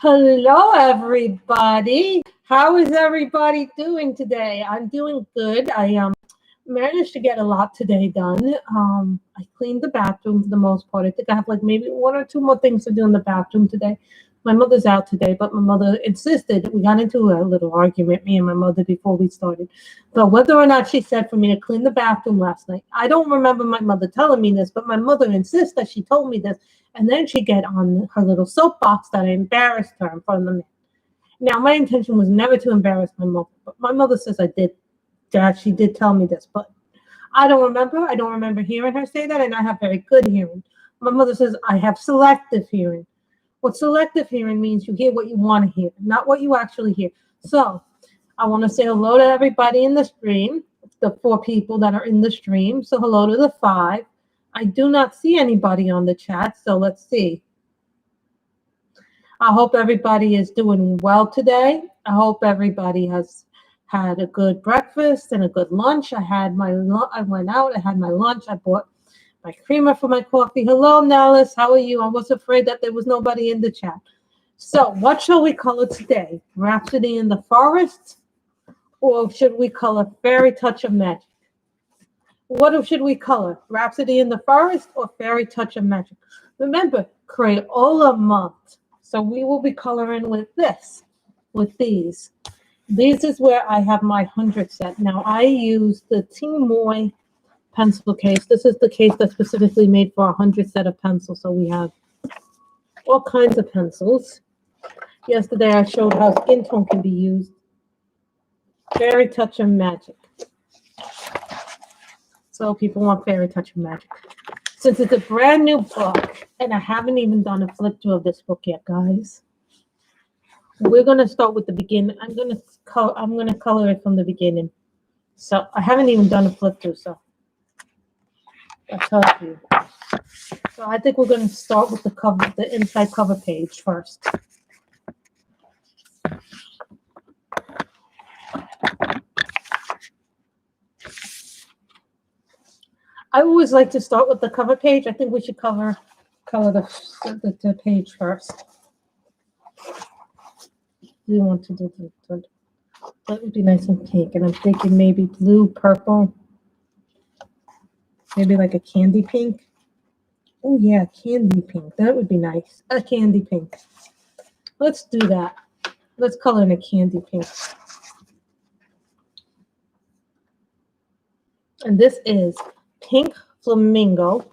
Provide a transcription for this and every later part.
Hello, everybody. How is everybody doing today? I'm doing good. I managed to get a lot today done. I cleaned the bathroom for the most part. I think I have like maybe one or two more things to do in the bathroom today. My mother's out today, but my mother insisted. We got into a little argument, me and my mother, before we started. But whether or not she said for me to clean the bathroom last night, I don't remember my mother telling me this, but my mother insists that she told me this. And then she get on her little soapbox that I embarrassed her in front of the man. Now, my intention was never to embarrass my mother, but my mother says I did. Dad, she did tell me this, but I don't remember. I don't remember hearing her say that, and I have very good hearing. My mother says I have selective hearing. What selective hearing means, you hear what you want to hear, not what you actually hear. So I want to say hello to everybody in the stream, the 4 people that are in the stream. So hello to the 5. I do not see anybody on the chat, so let's see. I hope everybody is doing well today. I hope everybody has had a good breakfast and a good lunch. I went out, I had my lunch, I bought my creamer for my coffee. Hello, Nellis, how are you? I was afraid that there was nobody in the chat. So what shall we color today? Rhapsody in the Forest? Or should we color Fairy Touch of Magic? What should we color? Rhapsody in the Forest or Fairy Touch of Magic? Remember, Crayola month. So we will be coloring with these. This is where I have my 100 set. Now I use the Timoy pencil case. This is the case that's specifically made for 100 set of pencils. So we have all kinds of pencils. Yesterday I showed how skin tone can be used. Fairy Touch of Magic. So people want Fairy Touch of Magic. Since it's a brand new book, and I haven't even done a flip through of this book yet, guys, we're gonna start with the beginning. I'm gonna color it from the beginning. So I haven't even done a flip through, so I'll tell you. So I think we're gonna start with the inside cover page first. I always like to start with the cover page. I think we should color the page first. Do you want to do that? Would be nice and pink. And I'm thinking maybe blue, purple, maybe like a candy pink. Oh yeah, candy pink. That would be nice. A candy pink. Let's do that. Let's color in a candy pink. And this is Pink Flamingo.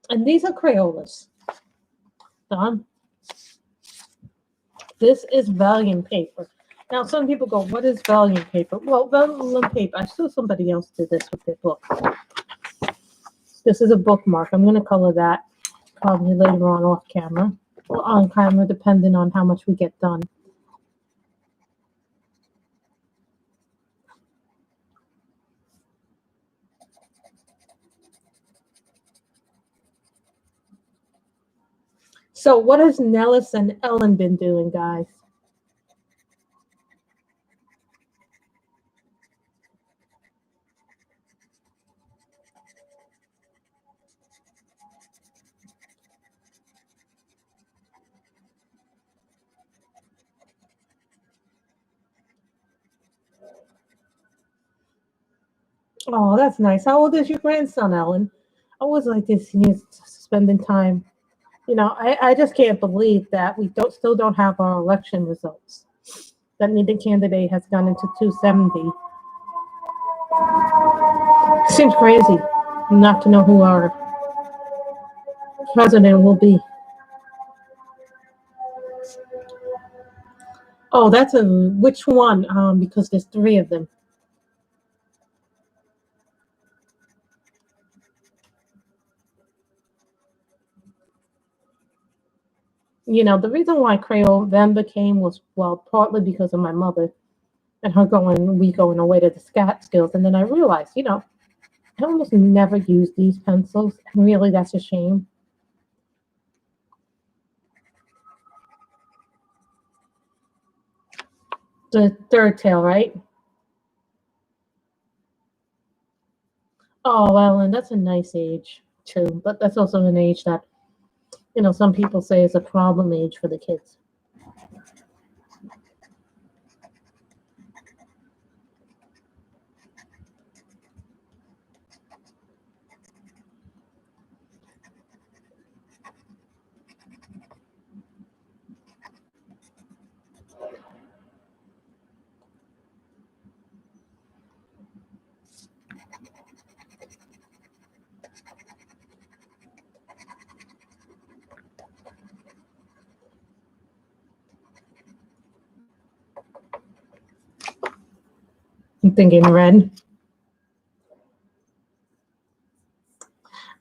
And these are Crayolas. Done. This is vellum paper. Now, some people go, what is vellum paper? Well, vellum paper, I saw somebody else do this with their book. This is a bookmark. I'm going to color that probably later on off camera. Or on camera, depending on how much we get done. So what has Nellis and Ellen been doing, guys? Oh, that's nice. How old is your grandson, Ellen? I always like to see you spending time. You know, I just can't believe that we still don't have our election results. That neither candidate has gone into 270. Seems crazy not to know who our president will be. Oh, that's which one? Because there's 3 of them. You know, the reason why Crayola then became was, well, partly because of my mother and her going away to the Catskills. And then I realized, you know, I almost never use these pencils. And really, that's a shame. The third tail, right? Oh, well, and that's a nice age too. But that's also an age that, some people say is a problem age for the kids. I'm thinking red.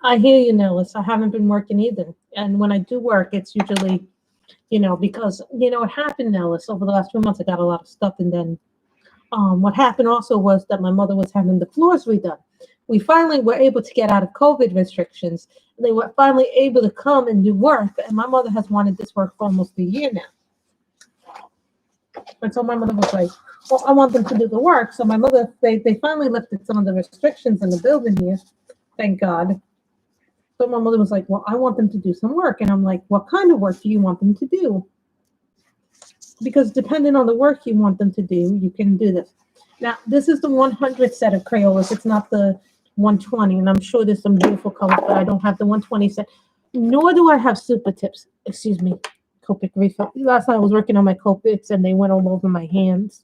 I hear you, Nellis. I haven't been working either. And when I do work, it's usually, because, what happened, Nellis, over the last 2 months, I got a lot of stuff. And then what happened also was that my mother was having the floors redone. We finally were able to get out of COVID restrictions. They were finally able to come and do work. And my mother has wanted this work for almost a year now. And so my mother was like, well, I want them to do the work. So my mother, they finally lifted some of the restrictions in the building here. Thank God. So my mother was like, well, I want them to do some work. And I'm like, what kind of work do you want them to do? Because depending on the work you want them to do, you can do this. Now, this is the 100 set of Crayolas. It's not the 120. And I'm sure there's some beautiful colors, but I don't have the 120 set. Nor do I have super tips. Excuse me. Copic refill. Last night I was working on my Copics and they went all over my hands.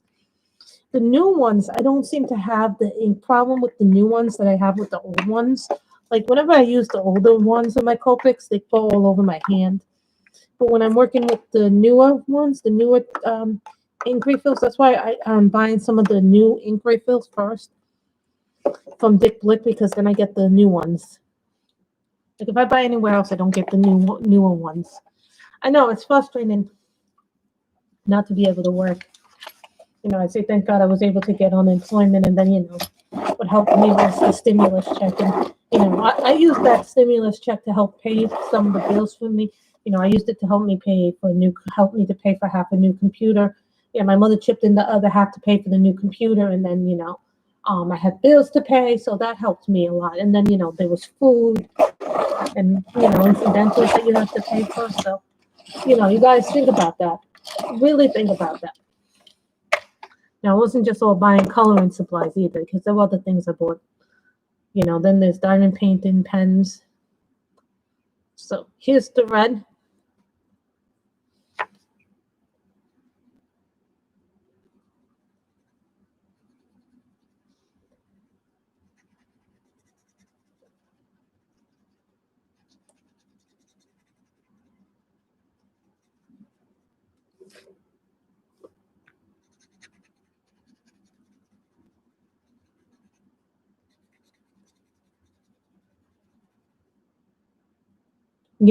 The new ones, I don't seem to have the ink problem with the new ones that I have with the old ones. Like whenever I use the older ones in my Copics, they fall all over my hand. But when I'm working with the newer ones, the newer ink refills, that's why I'm buying some of the new ink refills first from Dick Blick, because then I get the new ones. Like if I buy anywhere else, I don't get the newer ones. I know it's frustrating not to be able to work. I say thank God I was able to get unemployment, and then what helped me was the stimulus check, and I used that stimulus check to help pay some of the bills for me. I used it to help me pay to pay for half a new computer. Yeah, my mother chipped in the other half to pay for the new computer, and then I had bills to pay, so that helped me a lot. And then there was food and incidentals that you have to pay for. So you guys think about that. Really think about that. Now, it wasn't just all buying coloring supplies either, because there were other things I bought. Then there's diamond painting pens. So here's the red.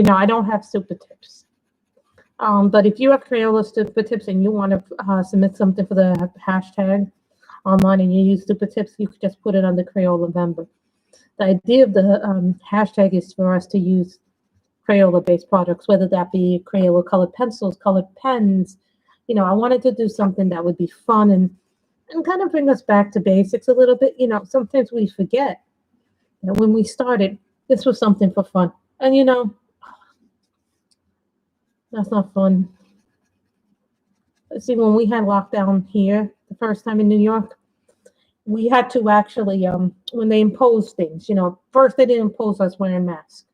I don't have super tips. But if you have Crayola super tips and you want to submit something for the hashtag online and you use super tips, you could just put it on the Crayola member. The idea of the hashtag is for us to use Crayola-based products, whether that be Crayola colored pencils, colored pens. I wanted to do something that would be fun and kind of bring us back to basics a little bit. Sometimes we forget that when we started, this was something for fun. And that's not fun. See, when we had lockdown here the first time in New York, we had to actually, when they imposed things, first they didn't impose us wearing masks.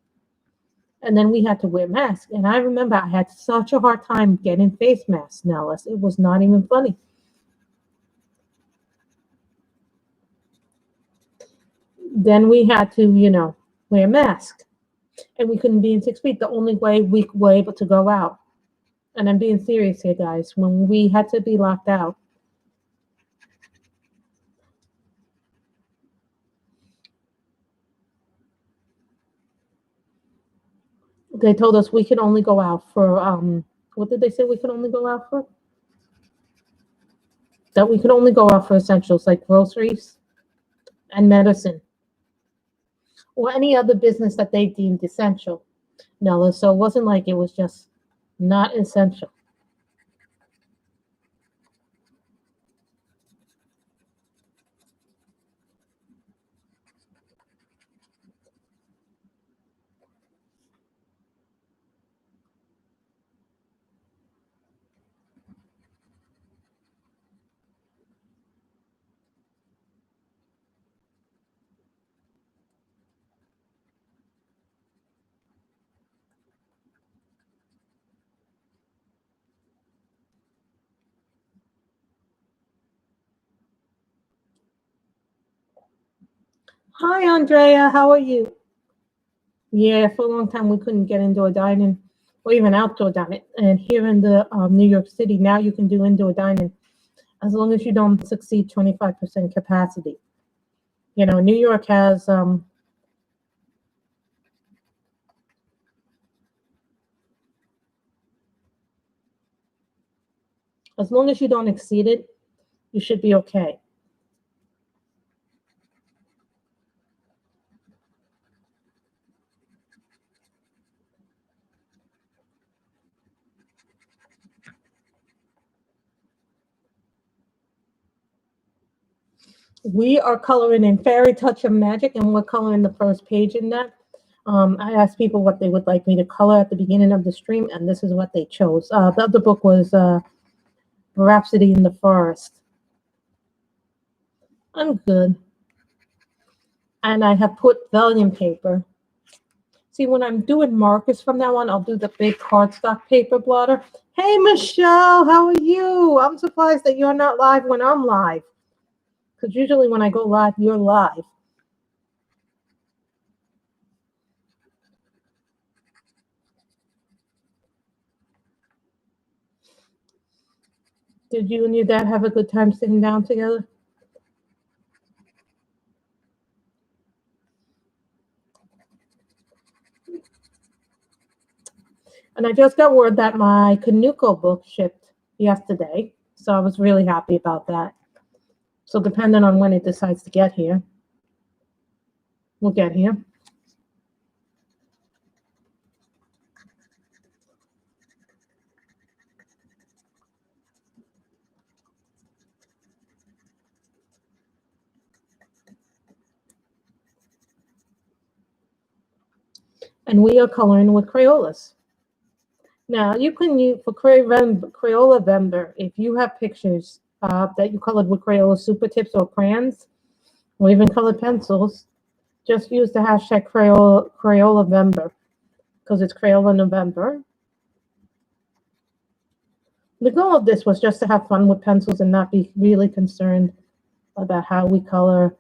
And then we had to wear masks. And I remember I had such a hard time getting face masks, Nellis. It was not even funny. Then we had to, wear masks. And we couldn't be in 6 feet. The only way we were able to go out. And I'm being serious here, guys. When we had to be locked out, they told us we could only go out for, what did they say we could only go out for? That we could only go out for essentials like groceries and medicine or any other business that they deemed essential. No, so it wasn't like it was just not essential. Hi, Andrea. How are you? Yeah, for a long time we couldn't get indoor dining or even outdoor dining. And here in the New York City, now you can do indoor dining as long as you don't succeed 25% capacity. You know, New York has, as long as you don't exceed it, you should be okay. We are coloring in Fairy Touch of Magic, and we're coloring the first page in that. I asked people what they would like me to color at the beginning of the stream, and this is what they chose. The other book was Rhapsody in the Forest. I'm good. And I have put vellum paper. See, when I'm doing markers from now on, I'll do the big cardstock paper blotter. Hey, Michelle, how are you? I'm surprised that you're not live when I'm live. Because usually when I go live, you're live. Did you and your dad have a good time sitting down together? And I just got word that my Kanuko book shipped yesterday. So I was really happy about that. So depending on when it decides to get here, we'll get here. And we are coloring with Crayolas. Now, you can use for Crayola Vember, if you have pictures that you colored with Crayola Super Tips or crayons, or even colored pencils, just use the hashtag Crayola Vember, because it's Crayola November. The goal of this was just to have fun with pencils and not be really concerned about how we color,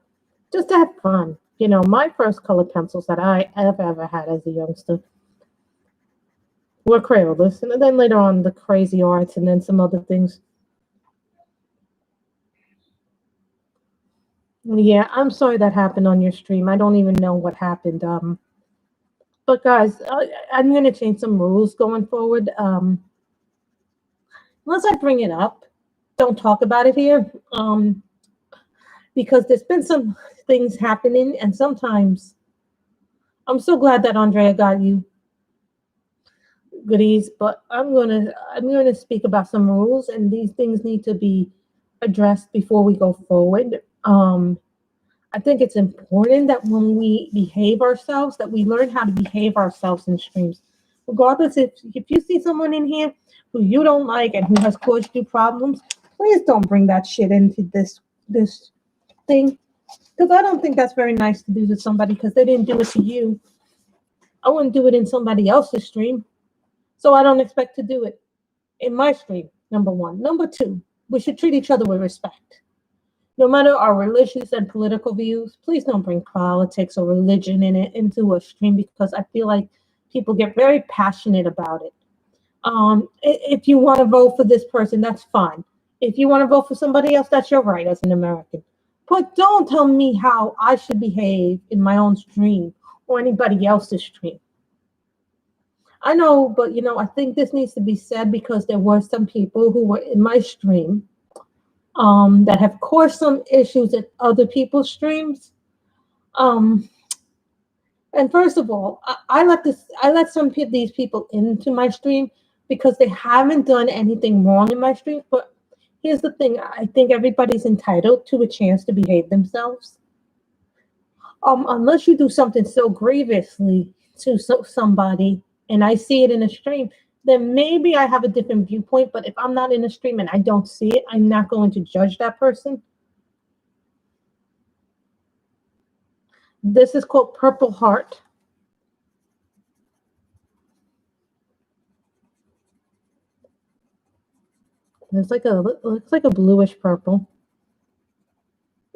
just to have fun. You know, my first colored pencils that I ever had as a youngster were Crayolas, and then later on the Crazy Arts, and then some other things. Yeah, I'm sorry that happened on your stream. I don't even know what happened. But guys, I'm going to change some rules going forward. Unless I bring it up, don't talk about it here. Because there's been some things happening, and sometimes I'm so glad that Andrea got you goodies. But I'm gonna speak about some rules, and these things need to be addressed before we go forward. I think it's important that when we behave ourselves, that we learn how to behave ourselves in streams. Regardless, if you see someone in here who you don't like and who has caused you problems, please don't bring that shit into this thing. Because I don't think that's very nice to do to somebody because they didn't do it to you. I wouldn't do it in somebody else's stream. So I don't expect to do it in my stream, number one. Number two, we should treat each other with respect. No matter our religious and political views, please don't bring politics or religion into a stream because I feel like people get very passionate about it. If you want to vote for this person, that's fine. If you want to vote for somebody else, that's your right as an American. But don't tell me how I should behave in my own stream or anybody else's stream. I know, but I think this needs to be said because there were some people who were in my stream that have caused some issues at other people's streams. Um, and first of all, I let these people into my stream because they haven't done anything wrong in my stream. But here's the thing: I think everybody's entitled to a chance to behave themselves. Unless you do something so grievously to somebody, and I see it in a stream, then maybe I have a different viewpoint. But if I'm not in a stream and I don't see it, I'm not going to judge that person. This is called Purple Heart. It's like looks like a bluish purple.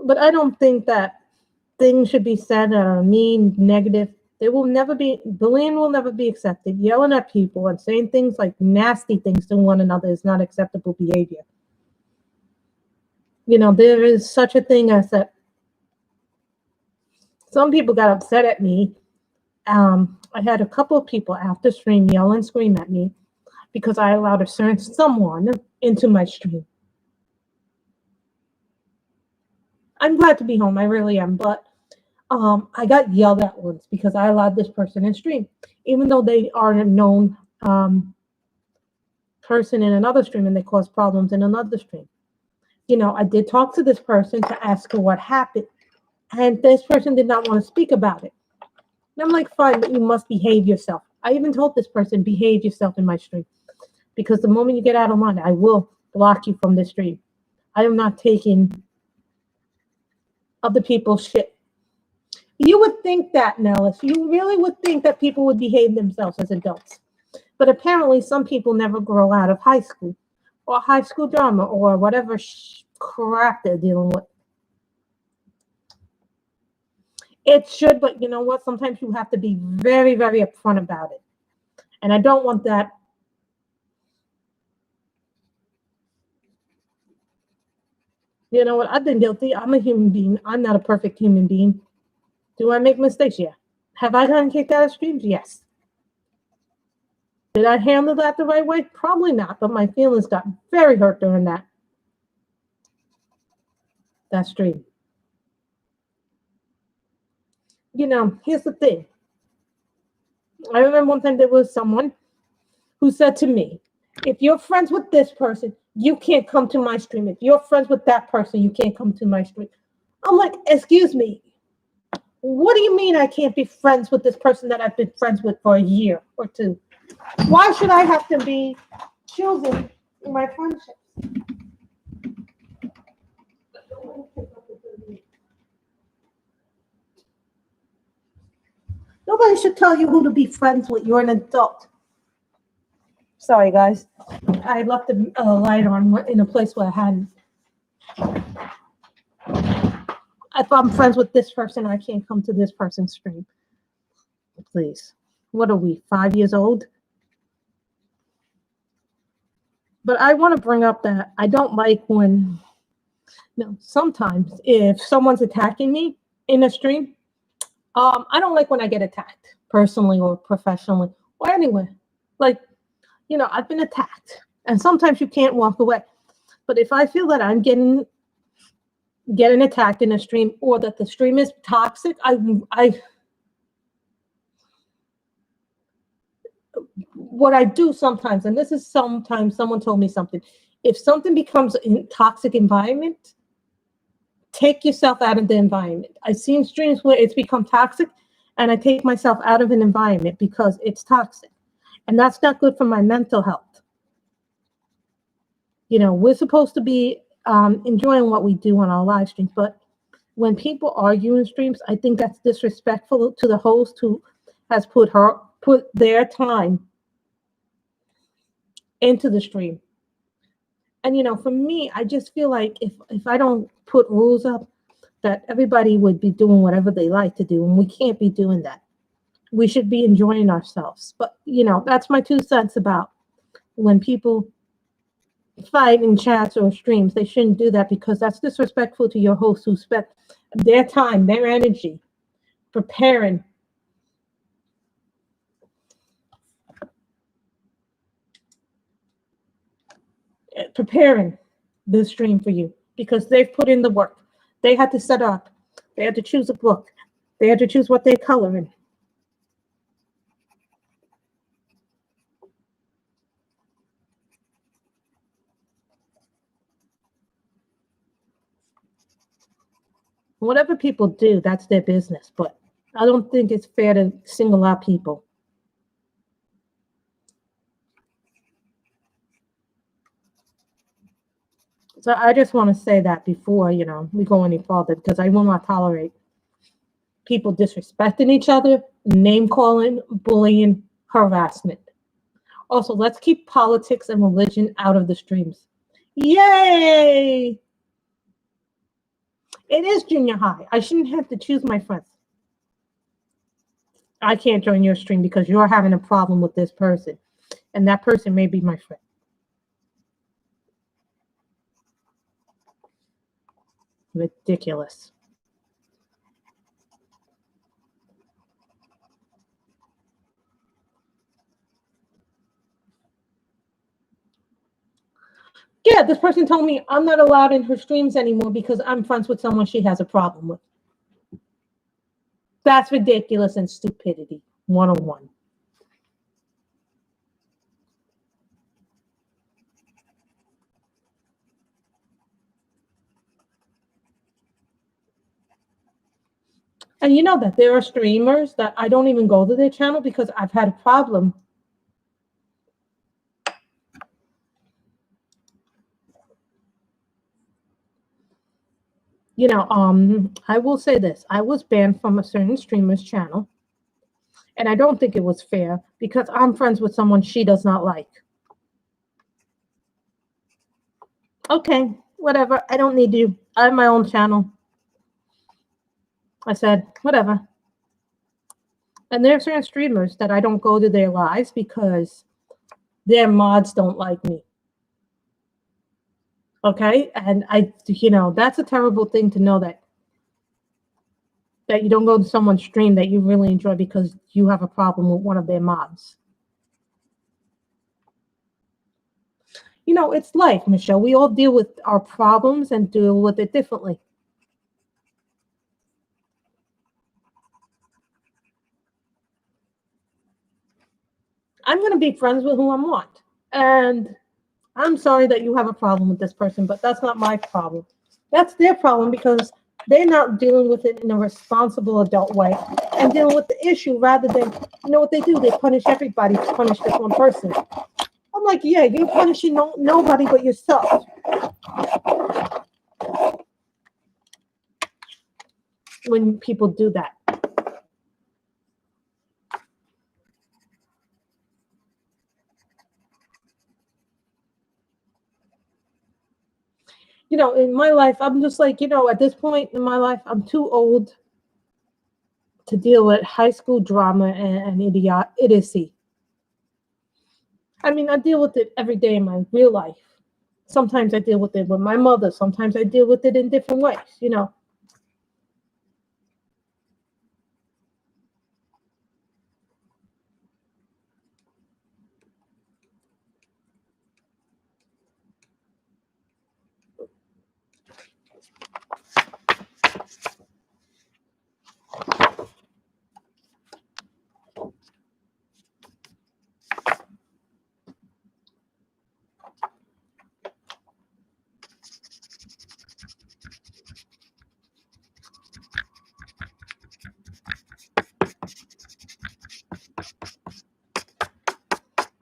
But I don't think that things should be said that are mean, negative. Bullying will never be accepted. Yelling at people and saying things like nasty things to one another is not acceptable behavior. There is such a thing as that. Some people got upset at me. I had a couple of people after stream yell and scream at me because I allowed a certain someone into my stream. I'm glad to be home. I really am. But I got yelled at once because I allowed this person in stream, even though they are a known person in another stream and they cause problems in another stream. I did talk to this person to ask her what happened, and this person did not want to speak about it. And I'm like, fine, but you must behave yourself. I even told this person, behave yourself in my stream, because the moment you get out of line, I will block you from this stream. I am not taking other people's shit. You would think that, Nellis. You really would think that people would behave themselves as adults. But apparently some people never grow out of high school or high school drama or whatever crap they're dealing with. It should, but you know what? Sometimes you have to be very, very upfront about it. And I don't want that. You know what? I've been guilty. I'm a human being. I'm not a perfect human being. Do I make mistakes? Yeah. Have I gotten kicked out of streams? Yes. Did I handle that the right way? Probably not, but my feelings got very hurt during that stream. Here's the thing. I remember one time there was someone who said to me, if you're friends with this person, you can't come to my stream. If you're friends with that person, you can't come to my stream. I'm like, excuse me. What do you mean I can't be friends with this person that I've been friends with for a year or two? Why should I have to be choosing my friendships? Nobody should tell you who to be friends with. You're an adult. Sorry, guys. I left the light on in a place where I hadn't. If I'm friends with this person, I can't come to this person's stream. Please. What are we, 5 years old? But I want to bring up that I don't like when, sometimes if someone's attacking me in a stream, I don't like when I get attacked personally or professionally or anywhere. Like, I've been attacked, and sometimes you can't walk away. But if I feel that I'm getting attacked in a stream or that the stream is toxic, what I do sometimes, and this is sometimes someone told me something, if something becomes a toxic environment, take yourself out of the environment. I've seen streams where it's become toxic and I take myself out of an environment because it's toxic. And that's not good for my mental health. We're supposed to be enjoying what we do on our live streams, but when people argue in streams, I think that's disrespectful to the host who has put their time into the stream. And for me, I just feel like if I don't put rules up, that everybody would be doing whatever they like to do, and we can't be doing that. We should be enjoying ourselves. But that's my 2 cents about when people fight in chats or streams. They shouldn't do that because that's disrespectful to your host who spent their time, their energy preparing this stream for you, because they've put in the work. They had to set up. They had to choose a book. They had to choose what they're coloring. Whatever people do, that's their business. But I don't think it's fair to single out people. So I just want to say that before, we go any further, because I will not tolerate people disrespecting each other, name calling, bullying, harassment. Also, let's keep politics and religion out of the streams. Yay! It is junior high. I shouldn't have to choose my friends. I can't join your stream because you're having a problem with this person. And that person may be my friend. Ridiculous. Yeah, this person told me I'm not allowed in her streams anymore because I'm friends with someone she has a problem with. That's ridiculous and stupidity, 101. And you know that there are streamers that I don't even go to their channel because I've had a problem. You know, I will say this. I was banned from a certain streamer's channel. And I don't think it was fair because I'm friends with someone she does not like. Okay, whatever. I don't need you. I have my own channel. I said, whatever. And there are certain streamers that I don't go to their lives because their mods don't like me. Okay? And that's a terrible thing to know that you don't go to someone's stream that you really enjoy because you have a problem with one of their mods. You know, it's life, Michelle. We all deal with our problems and deal with it differently. I'm going to be friends with who I want. And I'm sorry that you have a problem with this person, but that's not my problem. That's their problem because they're not dealing with it in a responsible adult way and dealing with the issue rather than, you know what they do? They punish everybody to punish this one person. I'm like, yeah, you're punishing nobody but yourself. When people do that. You know, in my life, I'm just like, at this point in my life, I'm too old to deal with high school drama and idiocy. I mean, I deal with it every day in my real life. Sometimes I deal with it with my mother. Sometimes I deal with it in different ways,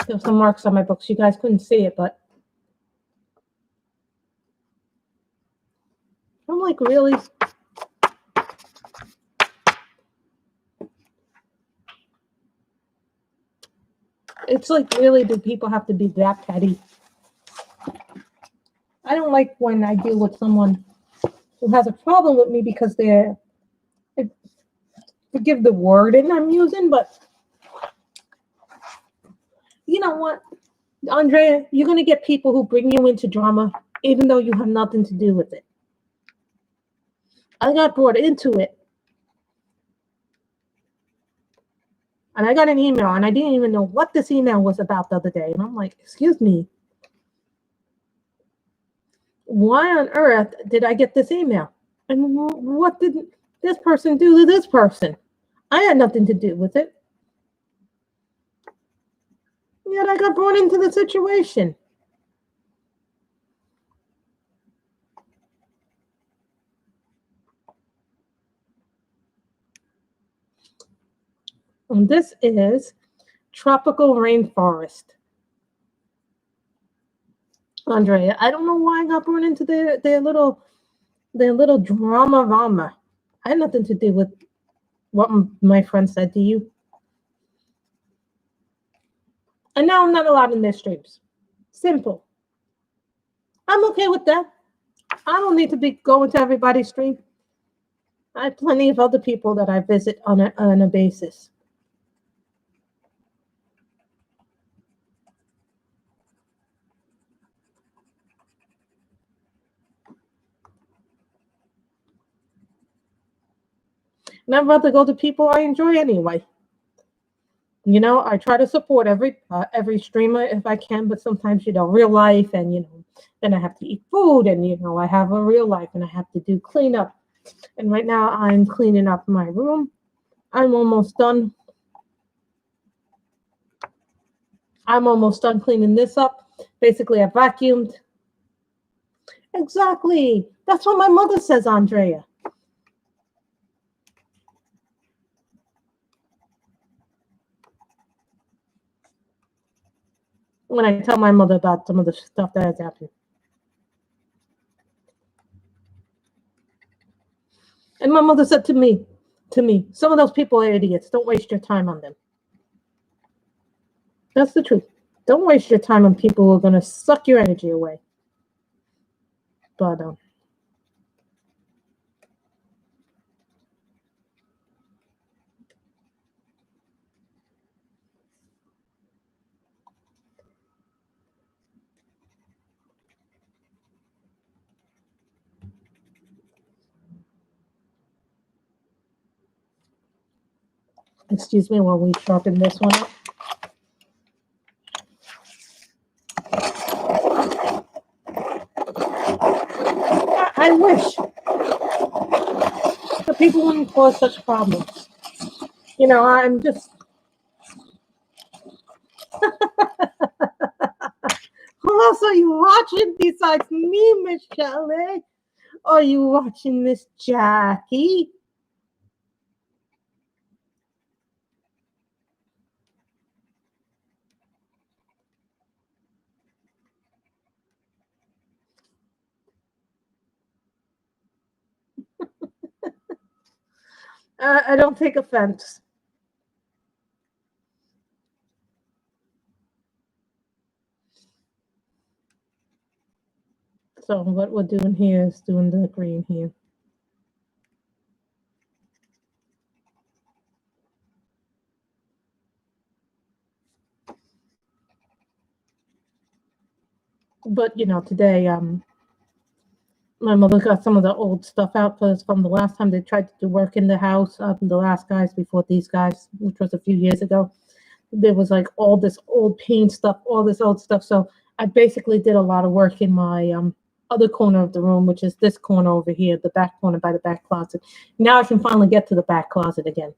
There's some marks on my books. You guys couldn't see it, but I'm like, really? It's like, really, do people have to be that petty? I don't like when I deal with someone who has a problem with me because they're, forgive the wording I'm using, but you know what, Andrea, you're going to get people who bring you into drama even though you have nothing to do with it. I got brought into it. And I got an email, and I didn't even know what this email was about the other day. And I'm like, excuse me, why on earth did I get this email? And what did this person do to this person? I had nothing to do with it. Yet I got brought into the situation. And this is tropical rainforest. Andrea, I don't know why I got brought into their little drama. I had nothing to do with what my friend said to you. And now I'm not allowed in their streams. Simple. I'm okay with that. I don't need to be going to everybody's stream. I have plenty of other people that I visit on a basis. And I'd rather go to people I enjoy anyway. I try to support every streamer if I can, but sometimes real life, and then I have to eat food, and I have a real life, and I have to do cleanup. And right now I'm cleaning up my room. I'm almost done. I'm almost done cleaning this up. Basically, I vacuumed. Exactly. That's what my mother says, Andrea. When I tell my mother about some of the stuff that has happened. And my mother said to me, some of those people are idiots. Don't waste your time on them. That's the truth. Don't waste your time on people who are going to suck your energy away. But excuse me while we sharpen this one up. I wish the people wouldn't cause such problems. I'm just. Who else are you watching besides me, Miss Shelley? Are you watching Miss Jackie? I don't take offense. So what we're doing here is doing the green here. But today my mother got some of the old stuff out because from the last time they tried to do work in the house, the last guys before these guys, which was a few years ago, there was like all this old paint stuff, all this old stuff. So I basically did a lot of work in my other corner of the room, which is this corner over here, the back corner by the back closet. Now I can finally get to the back closet again.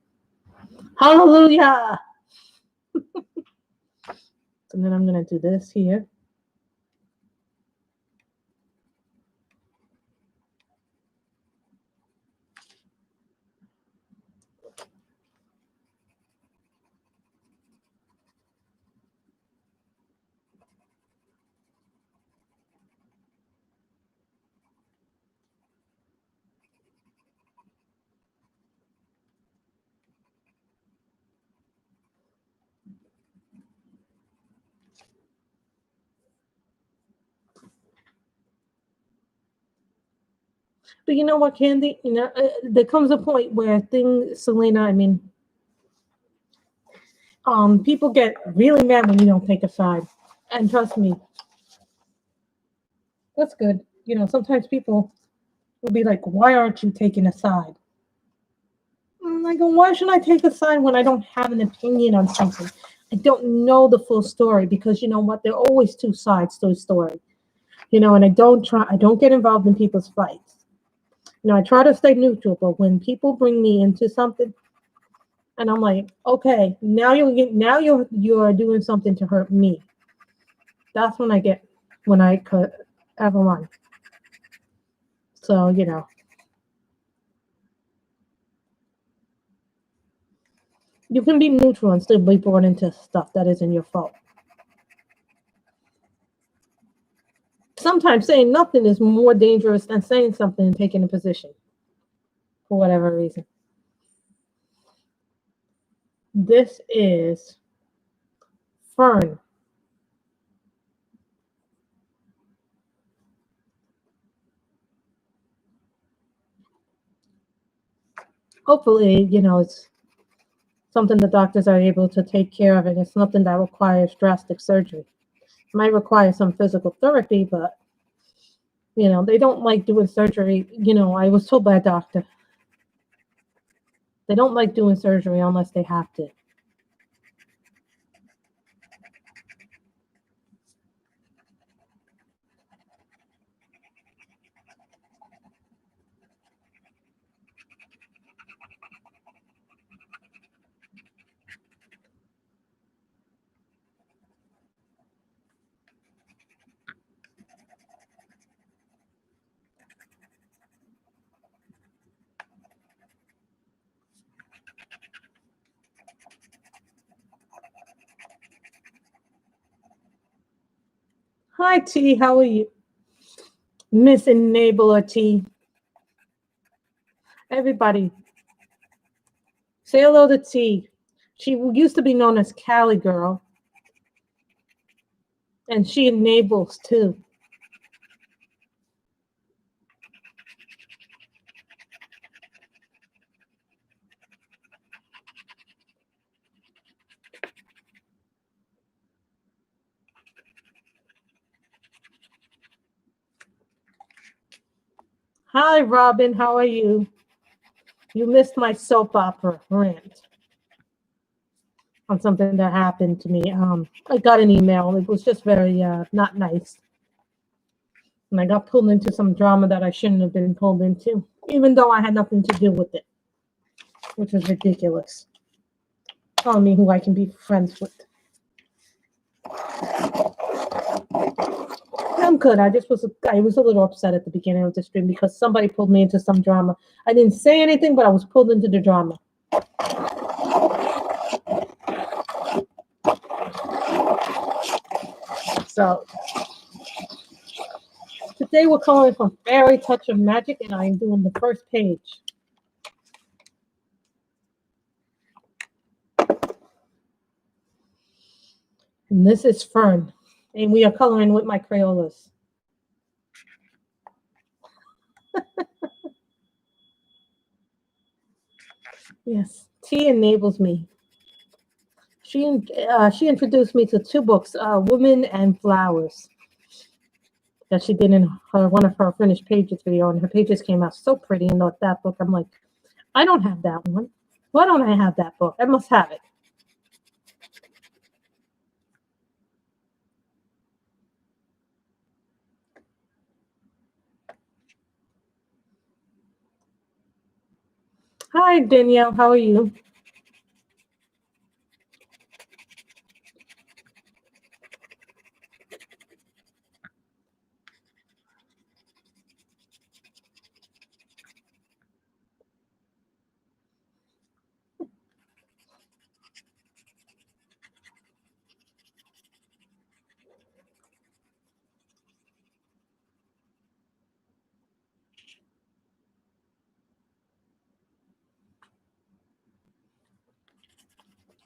Hallelujah! And then I'm going to do this here. But you know what, Candy? There comes a point where Selena, people get really mad when you don't take a side. And trust me, that's good. Sometimes people will be like, why aren't you taking a side? I'm like, why should I take a side when I don't have an opinion on something? I don't know the full story because you know what? There are always two sides to a story. And I don't get involved in people's fights. I try to stay neutral, but when people bring me into something, and I'm like, okay, now you're doing something to hurt me. That's when I cut everyone. So you can be neutral and still be brought into stuff that isn't your fault. Sometimes saying nothing is more dangerous than saying something and taking a position for whatever reason. This is Fern. hopefully, it's something the doctors are able to take care of, and it's nothing that requires drastic surgery. It might require some physical therapy, but they don't like doing surgery. I was told by a doctor they don't like doing surgery unless they have to. Hi, T. How are you? Miss Enabler T. Everybody, say hello to T. She used to be known as Cali Girl, and she enables too. Hi, Robin. How are you? You missed my soap opera rant on something that happened to me. I got an email. It was just very not nice. And I got pulled into some drama that I shouldn't have been pulled into, even though I had nothing to do with it, which was ridiculous. Telling me who I can be friends with. I'm good. I was a little upset at the beginning of the stream because somebody pulled me into some drama. I didn't say anything, but I was pulled into the drama. So today we're calling from Fairy Touch of Magic, and I'm doing the first page. And this is Fern, and we are coloring with my Crayolas. Yes, T enables me. She introduced me to two books, Women and Flowers, that she did in one of her finished pages video, and her pages came out so pretty in that book. I'm like, I don't have that one. Why don't I have that book? I must have it. Hi, Danielle. How are you?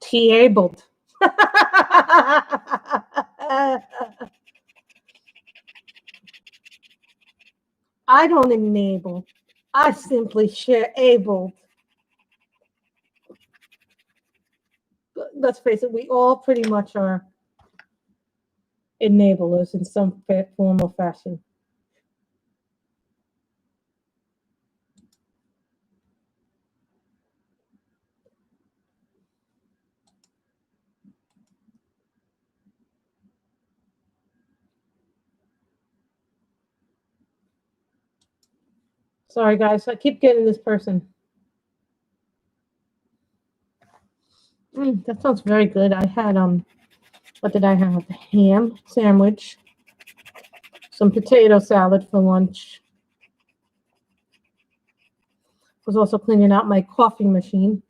T-abled. I don't enable. I simply share abled. Let's face it, we all pretty much are enablers in some form or fashion. Sorry, guys. I keep getting this person. That sounds very good. I had, what did I have? Ham sandwich, some potato salad for lunch. Was also cleaning out my coffee machine.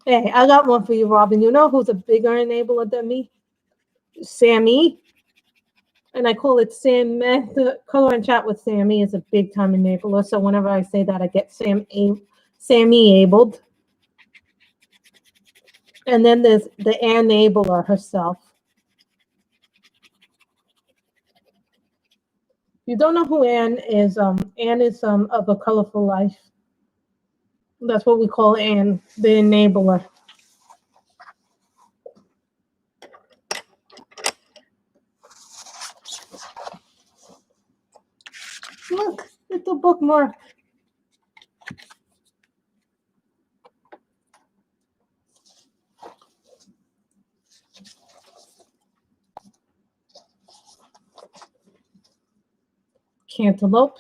Hey, I got one for you, Robin. You know who's a bigger enabler than me? Sammy. And I call it Sam. The color and chat with Sammy is a big time enabler. So whenever I say that, I get Sammy abled. And then there's the enabler herself. You don't know who Anne is of A Colorful Life. That's what we call Anne, the enabler. Look, it's a bookmark. Cantaloupe.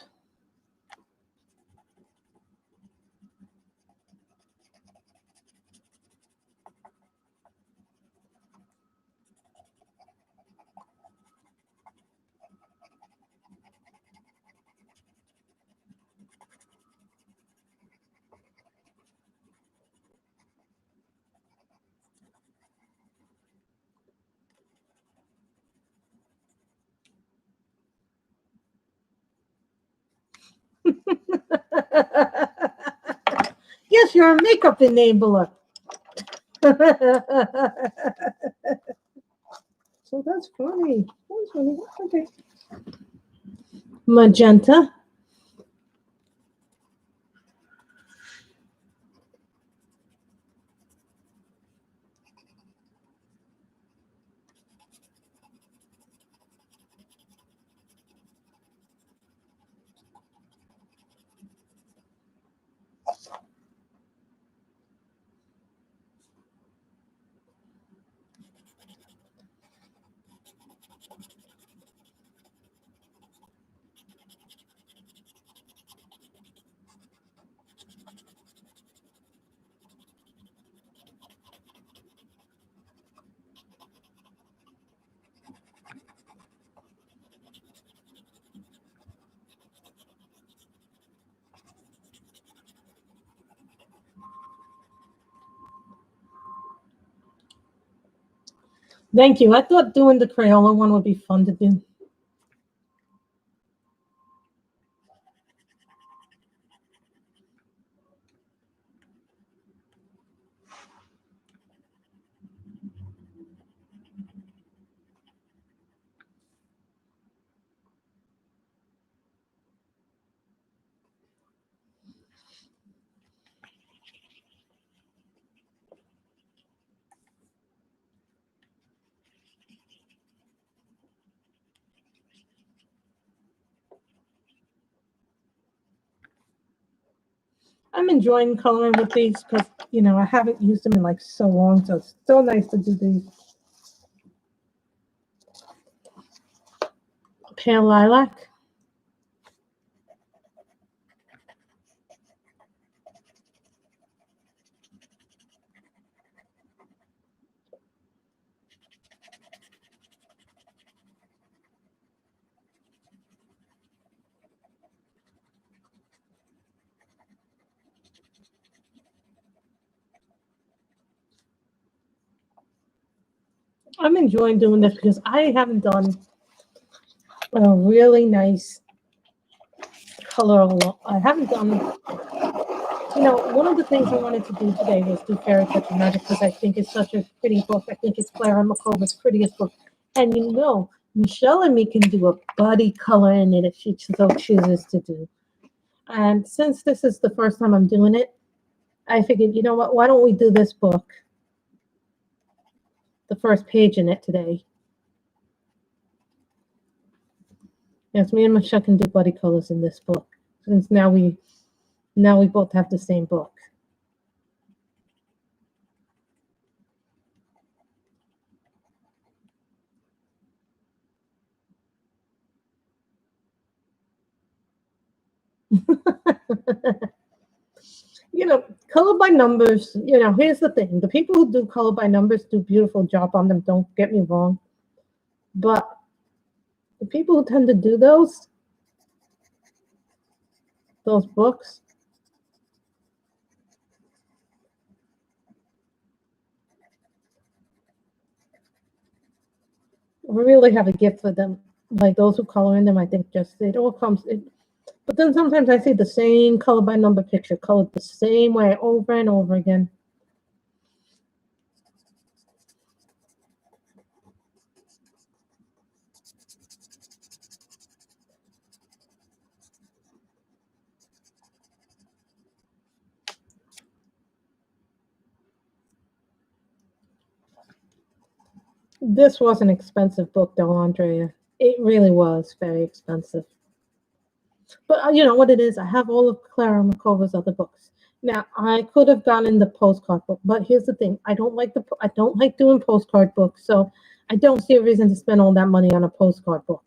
Yes, you're a makeup enabler. So that's funny. That's funny. Okay. Magenta. Thank you. I thought doing the Crayola one would be fun to do. I'm enjoying coloring with these because, I haven't used them in like so long. So it's so nice to do these. Pale lilac. I'm enjoying doing this because I haven't done a really nice color. I haven't done, one of the things I wanted to do today was do Fairy Touch of Magic because I think it's such a pretty book. I think it's Clara McCullough's prettiest book. And Michelle and me can do a buddy color in it if she so chooses to do. And since this is the first time I'm doing it, I figured, you know what, why don't we do this book, the first page in it today. Yes, me and Michelle can do buddy colors in this book. Since now we both have the same book. Color by numbers, here's the thing. The people who do color by numbers do a beautiful job on them, don't get me wrong. But the people who tend to do those books, we really have a gift for them. Like those who color in them, I think just it all comes. But then sometimes I see the same color by number picture colored the same way over and over again. This was an expensive book, though, Andrea. It really was very expensive. But you know what it is? I have all of Clara Makova's other books. Now I could have gone in the postcard book, but here's the thing: I don't like doing postcard books, so I don't see a reason to spend all that money on a postcard book.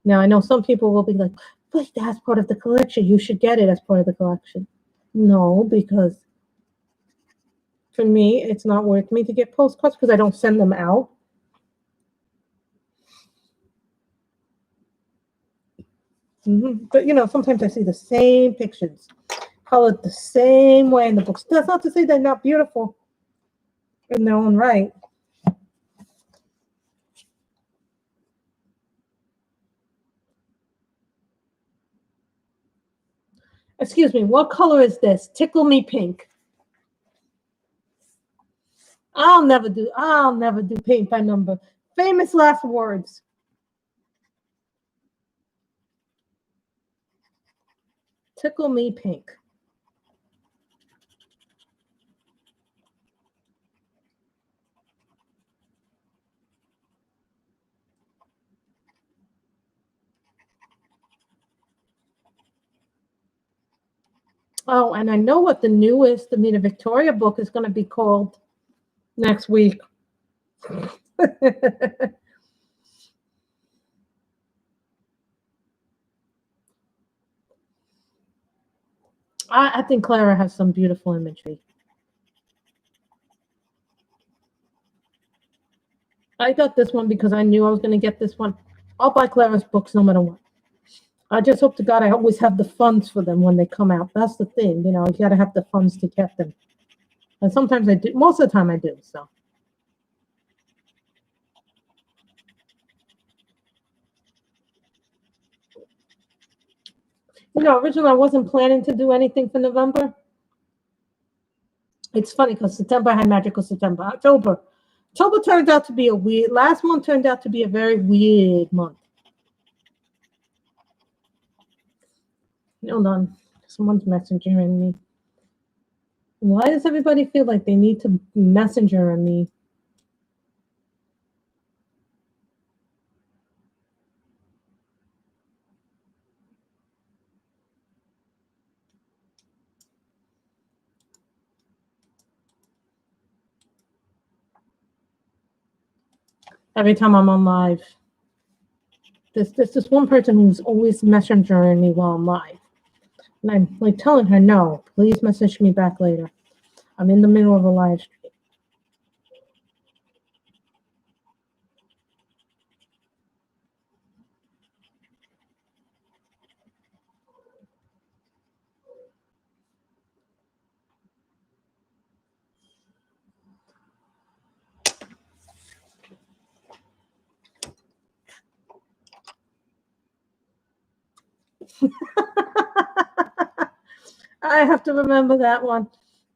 Now I know some people will be like, "But that's part of the collection. You should get it as part of the collection." No, because for me, it's not worth me to get postcards because I don't send them out. But you know, sometimes I see the same pictures colored the same way in the books. That's not to say they're not beautiful in their own right. Excuse me, what color is this? Tickle me pink. I'll never do paint by number. Famous last words. Tickle me pink. Oh, and I know what the newest Amita Victoria book is going to be called next week. I think Clara has some beautiful imagery. I got this one because I knew I was going to get this one. I'll buy Clara's books no matter what. I just hope to God I always have the funds for them when they come out. That's the thing, you know, you got to have the funds to get them. And sometimes I do. Most of the time I do, so. You know, originally I wasn't planning to do anything for November. It's funny because September I had Magical September. October turned out to be a weird, last month turned out to be a very weird month. Hold on. Someone's messaging me. Why does everybody feel like they need to messenger me? Every time I'm on live. There's this one person who's always messengering me while I'm live. And I'm like telling her, no, please message me back later. I'm in the middle of a live stream. I have to remember that one.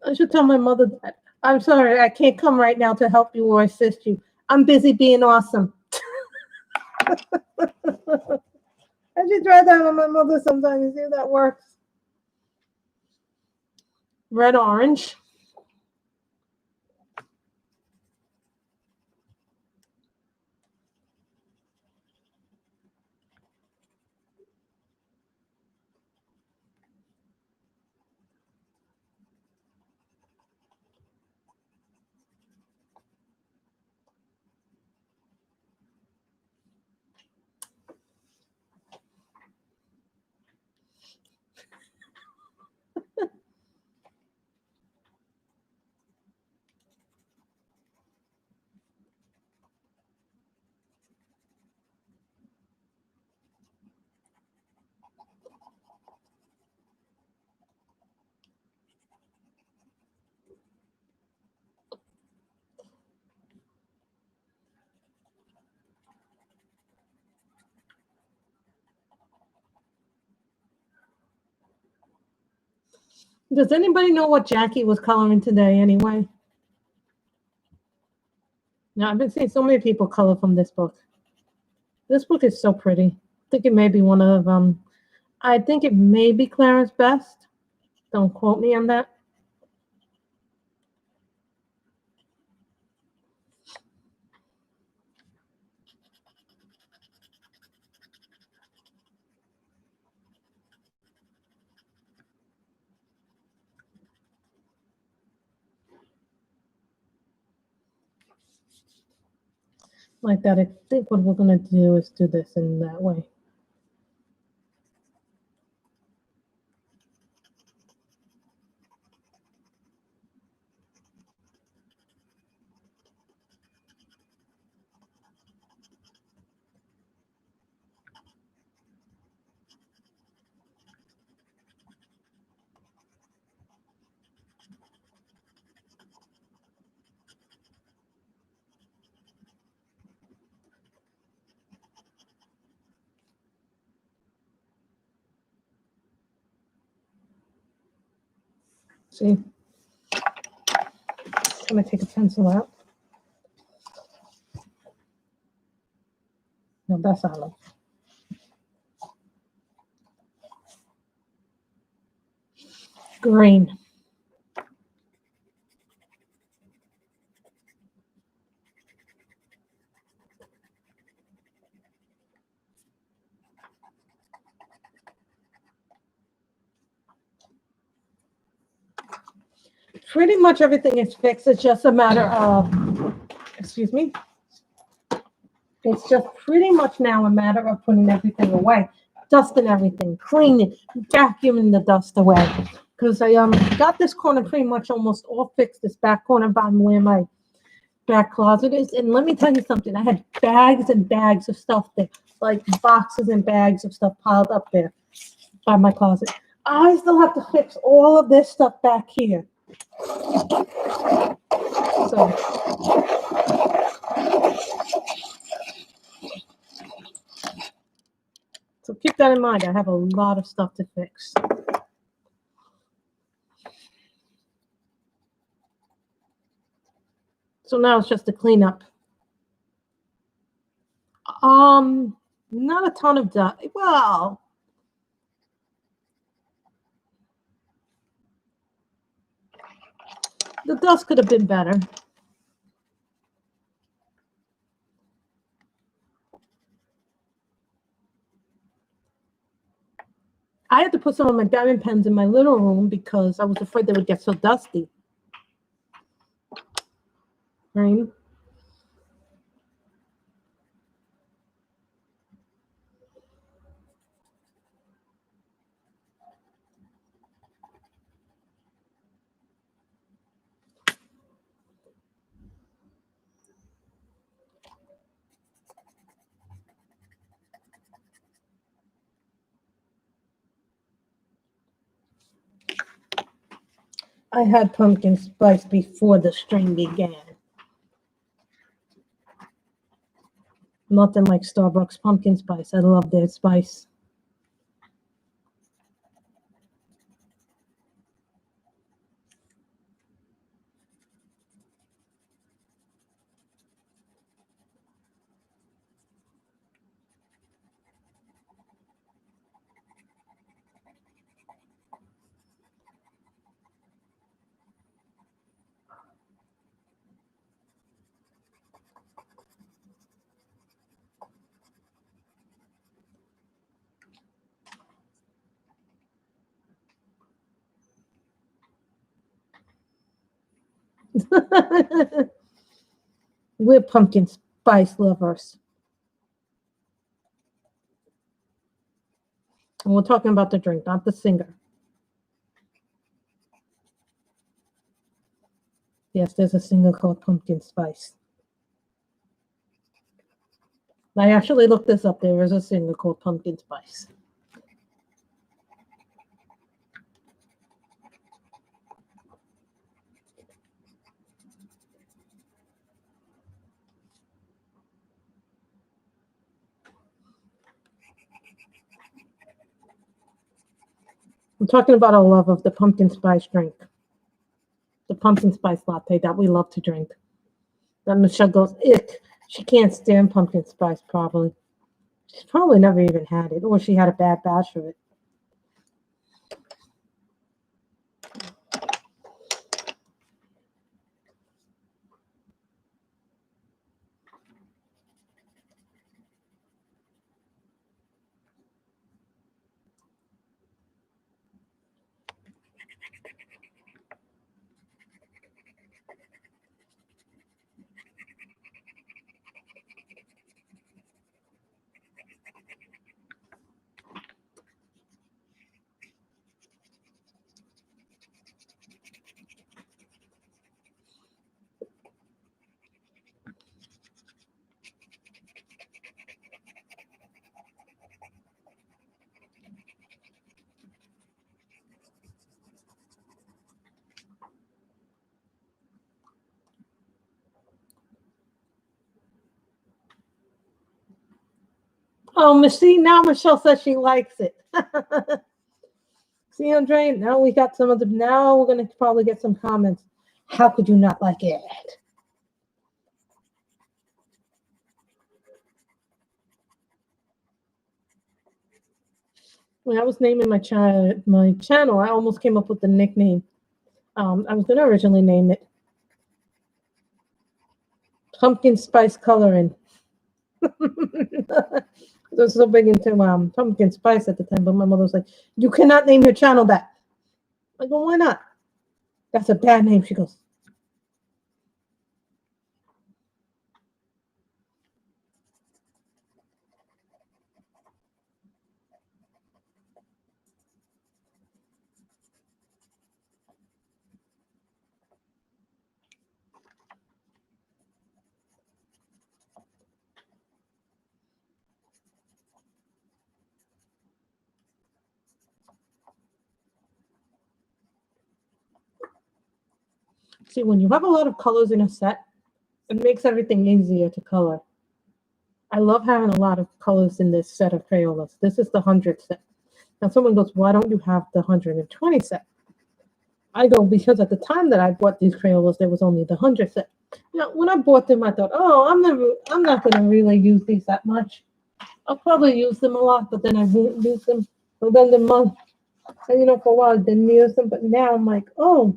I should tell my mother that. I'm sorry, I can't come right now to help you or assist you. I'm busy being awesome. I should try that on my mother sometime and see if that works. Red orange. Does anybody know what Jackie was coloring today anyway? No, I've been seeing so many people color from this book. This book is so pretty. I think it may be one of I think it may be Clara's best. Don't quote me on that. like that. I think what we're going to do is do this in that way. See? I'm going to take a pencil out. No, that's olive. Green. Pretty much everything is fixed. It's just a matter of, excuse me. It's just pretty much now a matter of putting everything away, dusting everything, cleaning, vacuuming the dust away. Because I got this corner pretty much almost all fixed, this back corner bottom where my back closet is. And let me tell you something, I had bags and bags of stuff there, like boxes and bags of stuff piled up there by my closet. I still have to fix all of this stuff back here. So keep that in mind. I have a lot of stuff to fix. So now it's just a cleanup. Not a ton of dust. Well, the dust could have been better. I had to put some of my diamond pens in my little room because I was afraid they would get so dusty. Right? I had pumpkin spice before the stream began. Nothing like Starbucks pumpkin spice. I love their spice. We're pumpkin spice lovers. And we're talking about the drink, not the singer. Yes, there's a singer called Pumpkin Spice. I actually looked this up. There is a singer called Pumpkin Spice. I'm talking about our love of the pumpkin spice drink. The pumpkin spice latte that we love to drink. That Michelle goes, ick. She can't stand pumpkin spice probably. She's probably never even had it, or she had a bad batch of it. Oh, see, now Michelle says she likes it. See, Andre, now we got some of the, now we're going to probably get some comments. How could you not like it? When I was naming my channel, I almost came up with the nickname. I was going to originally name it Pumpkin Spice Coloring. I was so big into pumpkin spice at the time, but my mother was like, "You cannot name your channel that." I go, "Why not?" That's a bad name. She goes, "See, when you have a lot of colors in a set, it makes everything easier to color. I love having a lot of colors in this set of Crayolas. This is the 100 set. Now someone goes, why don't you have the 120 set? I go, because at the time that I bought these Crayolas, there was only the 100 set. Now, when I bought them, I thought, oh, I'm not going to really use these that much. I'll probably use them a lot, but then I won't use them within the month. And, you know, for a while I didn't use them, but now I'm like, oh,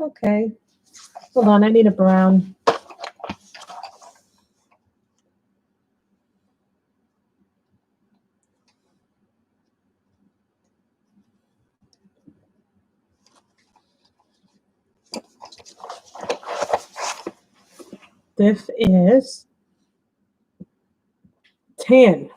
okay. Hold on, I need a brown. This is tan.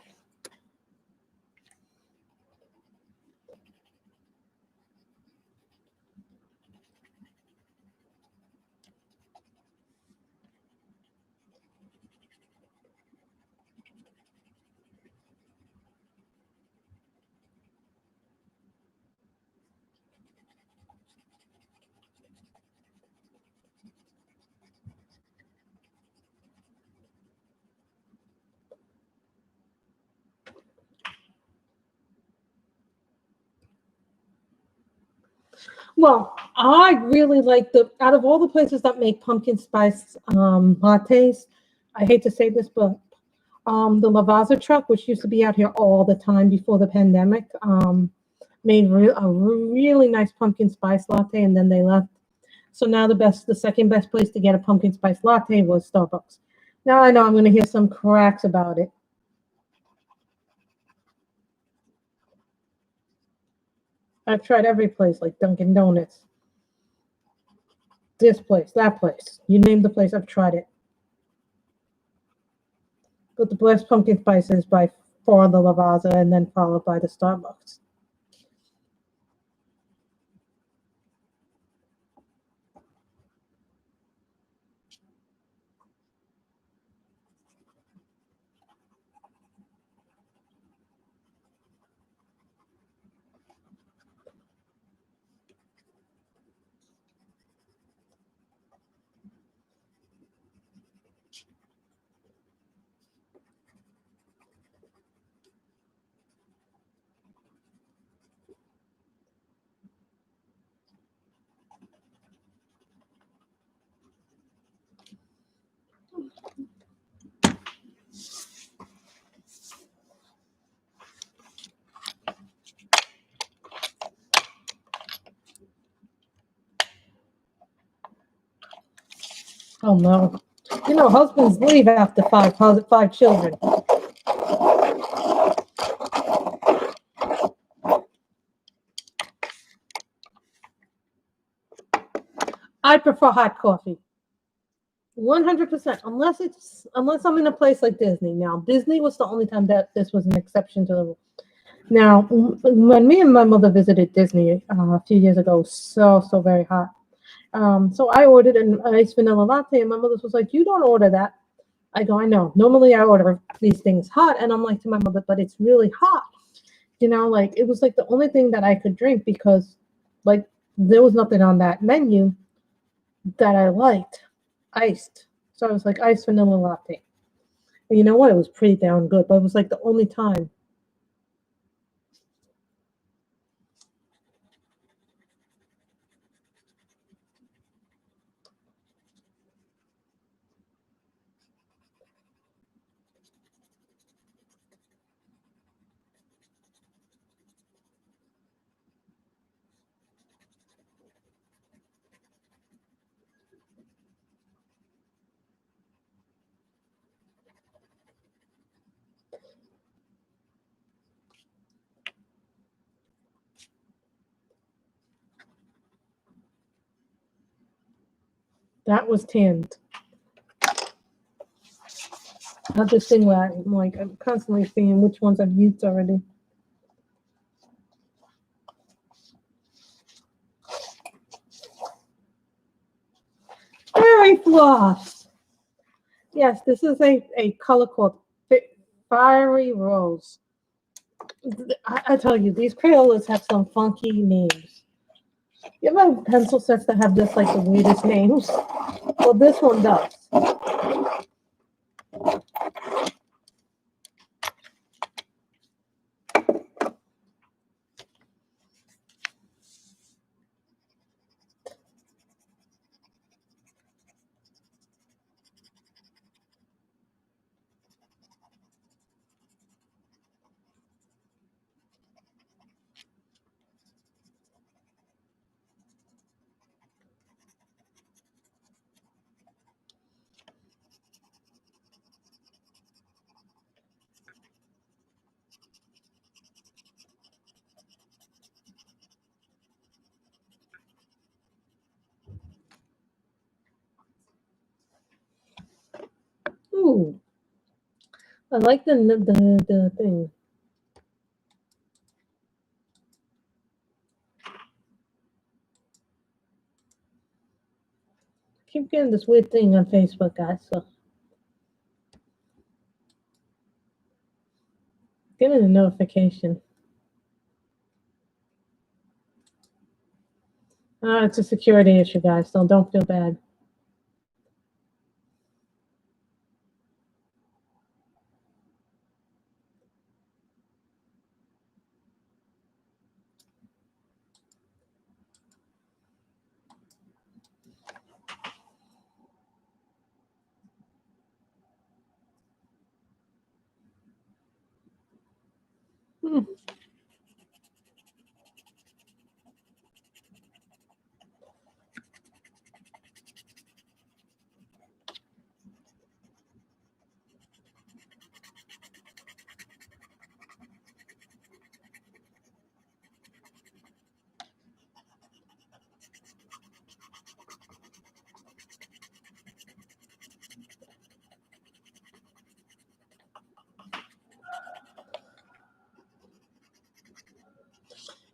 Well, I really like out of all the places that make pumpkin spice lattes, I hate to say this, but the Lavazza truck, which used to be out here all the time before the pandemic, made a really nice pumpkin spice latte, and then they left. So now the second best place to get a pumpkin spice latte was Starbucks. Now I know I'm going to hear some cracks about it. I've tried every place, like Dunkin' Donuts, this place, that place. You name the place, I've tried it. But the best pumpkin spice is by far the Lavazza, and then followed by the Starbucks. Oh no. You know, husbands leave after five children. I prefer hot coffee. 100%. Unless I'm in a place like Disney. Now, Disney was the only time that this was an exception to the rule. Now, when me and my mother visited Disney a few years ago, so very hot. So I ordered an iced vanilla latte, and my mother was like, "You don't order that." I go, "I know. Normally I order these things hot," and I'm like to my mother, "But it's really hot." You know, like it was like the only thing that I could drink because, like, there was nothing on that menu that I liked iced. So I was like, iced vanilla latte. And you know what? It was pretty damn good, but it was like the only time. That was tanned. Not this thing where I'm constantly seeing which ones I've used already. Fairy floss. Yes, this is a color called Fiery Rose. I tell you, these Crayolas have some funky names. You ever have pencil sets that have just like the weirdest names? Well, this one does. Ooh, I like the thing. I keep getting this weird thing on Facebook, guys. So getting a notification. It's a security issue, guys. So don't feel bad. Hmm.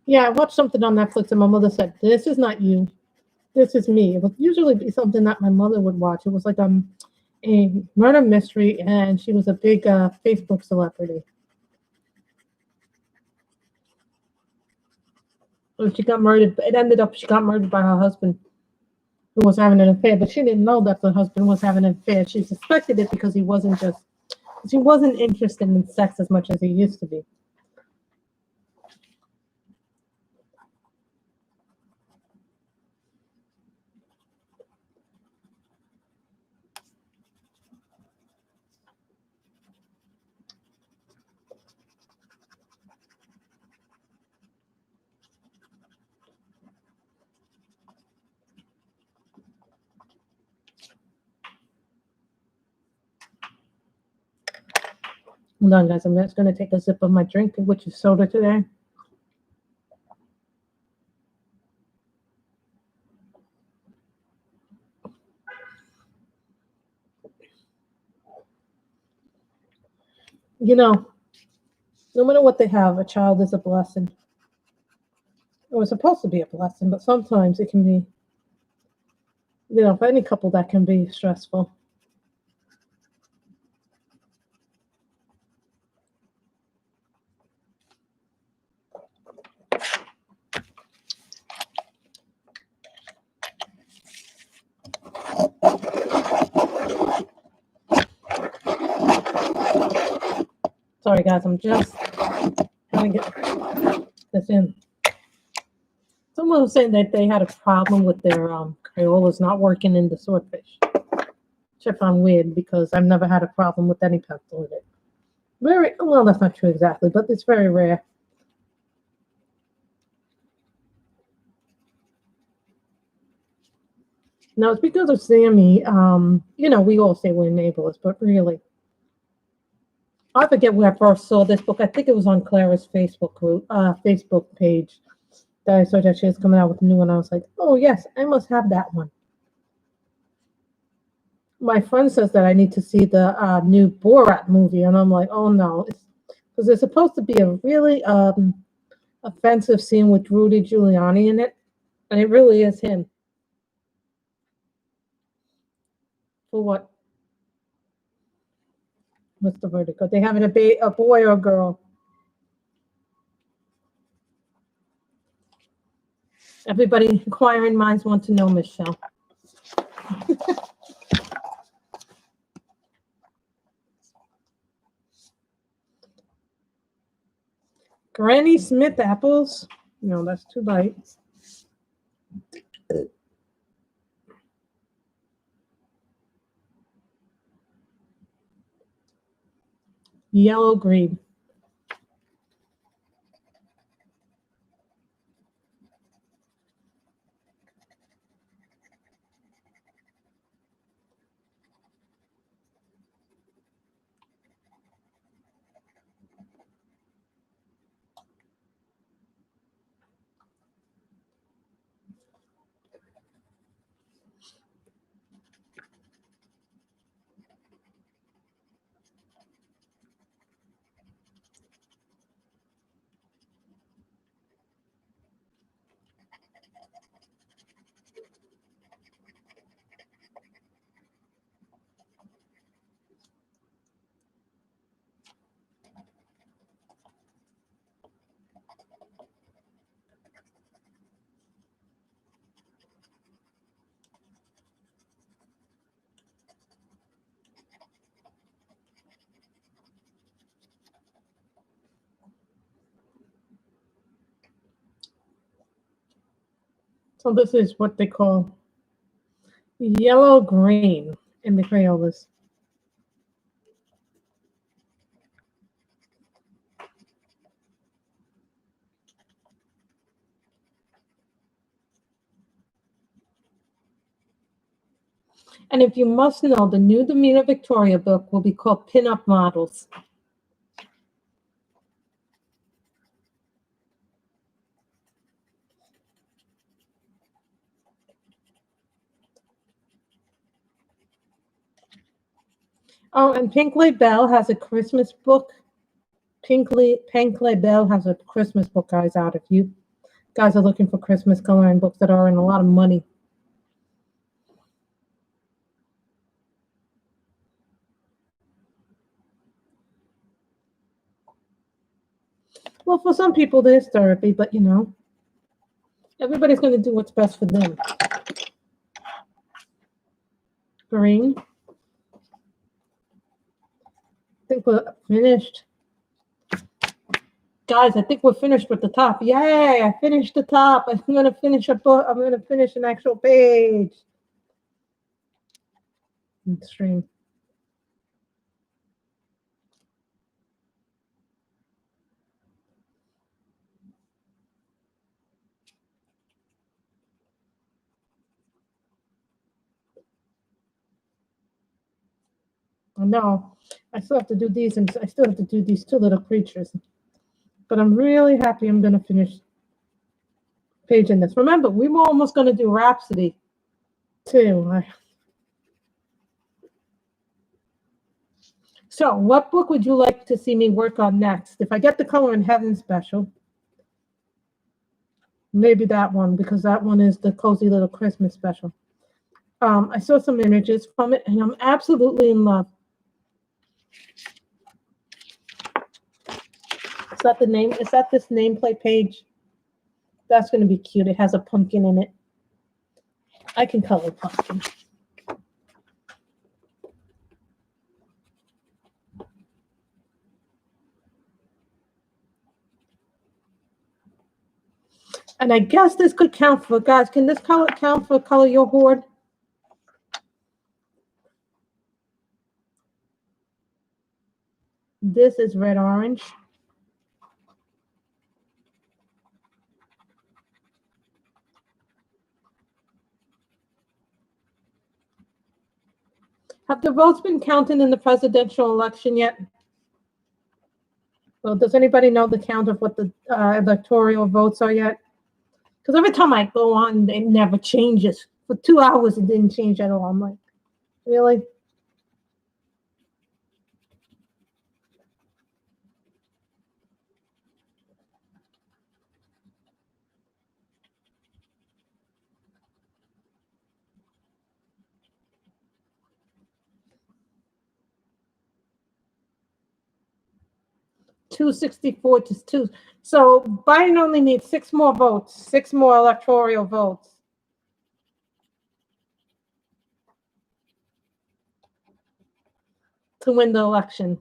Yeah, I watched something on Netflix, and my mother said, "This is not you. This is me." It would usually be something that my mother would watch. It was like a murder mystery, and she was a big Facebook celebrity. And she got murdered. It ended up she got murdered by her husband, who was having an affair, but she didn't know that the husband was having an affair. She suspected it because he wasn't interested in sex as much as he used to be. Hold on, guys. I'm just going to take a sip of my drink, which is soda today. You know, no matter what they have, a child is a blessing. It was supposed to be a blessing, but sometimes it can be, for any couple, that can be stressful. Sorry, guys, I'm just trying to get this in. Someone was saying that they had a problem with their Crayolas not working in the swordfish. Which I found weird because I've never had a problem with any pencil in it. Very well, that's not true exactly, but it's very rare. No, it's because of Sammy. You know, we all say we're neighbors, but really, I forget where I first saw this book. I think it was on Clara's Facebook group, Facebook page. That I saw that she was coming out with a new one. I was like, oh yes, I must have that one. My friend says that I need to see the new Borat movie, and I'm like, oh no, because there's supposed to be a really offensive scene with Rudy Giuliani in it, and it really is him. For what? What's the verdict? Are they having a boy or a girl? Everybody, inquiring minds want to know, Michelle. Granny Smith apples? No, that's too light. Yellow green. So this is what they call yellow green in the Crayolas. And if you must know, the new Demeanor Victoria book will be called Pin-Up Models. Oh, and Pink Label has a Christmas book. Pink Label has a Christmas book, guys, out if you guys are looking for Christmas coloring books that are in a lot of money. Well, for some people, there's therapy, but you know, everybody's going to do what's best for them. Green. I think we're finished. Guys, I think we're finished with the top. Yay, I finished the top. I'm going to finish a book. I'm going to finish an actual page. Stream. No, I still have to do these, and I still have to do these two little creatures. But I'm really happy I'm going to finish page in this. Remember, we were almost going to do Rhapsody, too. So, what book would you like to see me work on next? If I get the Color in Heaven special, maybe that one, because that one is the Cozy Little Christmas special. I saw some images from it, and I'm absolutely in love. Is that the name? Is that this nameplate page? That's going to be cute. It has a pumpkin in it. I can color pumpkin. And I guess this could count for, guys, can this color count for color your hoard? This is red orange. Have the votes been counted in the presidential election yet? Well, does anybody know the count of what the electoral votes are yet? Because every time I go on, it never changes. For 2 hours, it didn't change at all. I'm like, really? $264 to 2. So Biden only needs 6 more votes, 6 more electoral votes to win the election.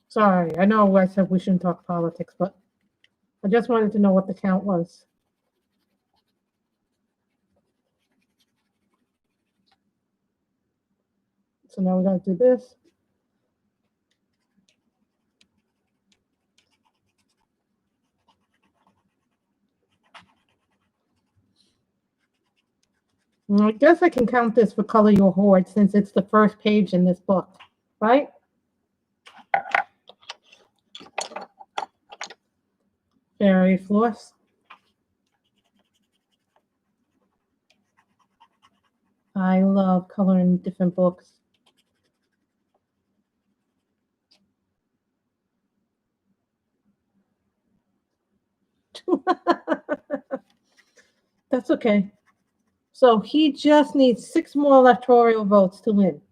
Sorry, I know I said we shouldn't talk politics, but I just wanted to know what the count was. So now we got to do this. I guess I can count this for Color Your Hoard since it's the first page in this book, right? Fairy floss. I love coloring different books. That's okay. So he just needs 6 more electoral votes to win.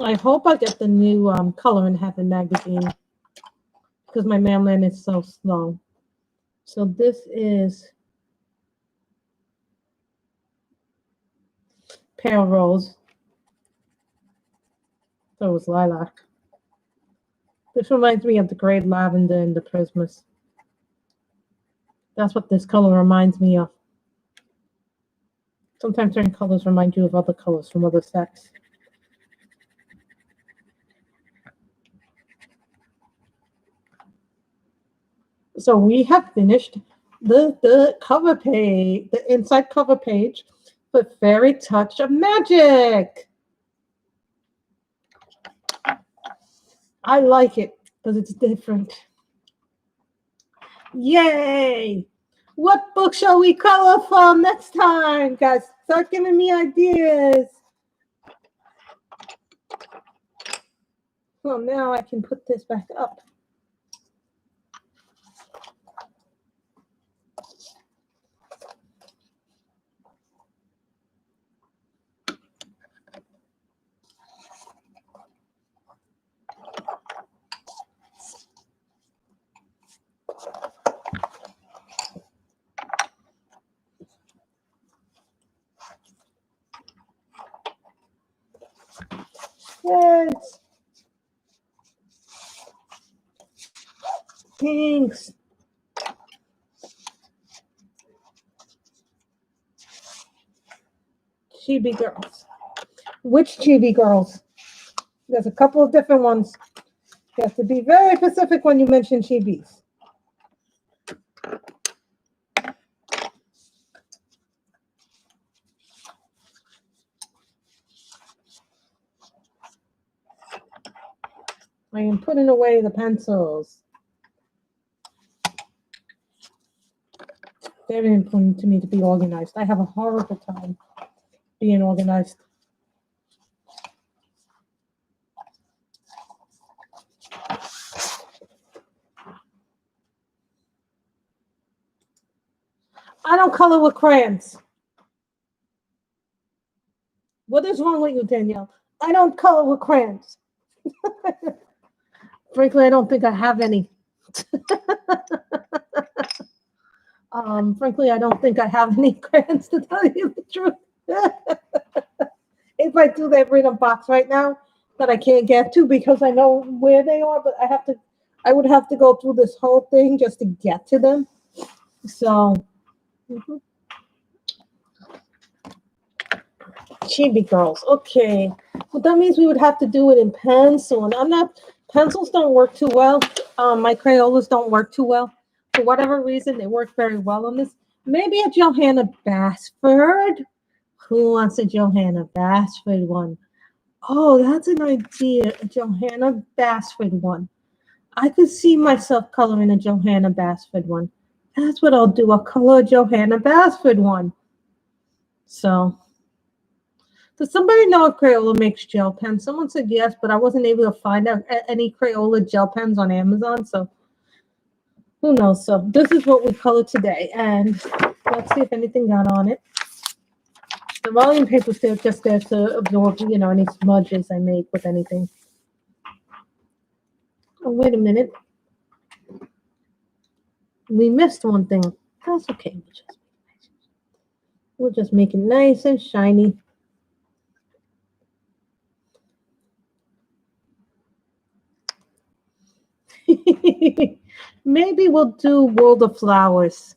I hope I get the new Color in Heaven magazine because my mailman is so slow. So this is Pale Rose. So it was lilac. This reminds me of the Great Lavender and the Christmas. That's what this color reminds me of. Sometimes certain colors remind you of other colors from other sets. So we have finished the cover page, the inside cover page for Fairy Touch of Magic. I like it because it's different. Yay! What book shall we color from next time? Guys, start giving me ideas. Well, now I can put this back up. Yes. Thanks. Chibi girls. Which chibi girls? There's a couple of different ones. You have to be very specific when you mention chibis. I am putting away the pencils. Very important to me to be organized. I have a horrible time being organized. I don't color with crayons. What is wrong with you, Danielle? I don't color with crayons. Frankly, I don't think I have any. Frankly, I don't think I have any crayons, to tell you the truth. If I do, they're in a box right now that I can't get to because I know where they are, but I would have to go through this whole thing just to get to them. So, Chibi girls. Okay. Well, that means we would have to do it in pencil. And pencils don't work too well. My Crayolas don't work too well. For whatever reason, they work very well on this. Maybe a Johanna Basford. Who wants a Johanna Basford one? Oh, that's an idea. A Johanna Basford one. I could see myself coloring a Johanna Basford one. That's what I'll do. I'll color a Johanna Basford one. So, does somebody know if Crayola makes gel pens? Someone said yes, but I wasn't able to find out any Crayola gel pens on Amazon. So, who knows? So, this is what we color today. And let's see if anything got on it. The volume paper is just there to absorb, any smudges I make with anything. Oh, wait a minute. We missed one thing. That's okay. We'll just make it nice and shiny. Maybe we'll do World of Flowers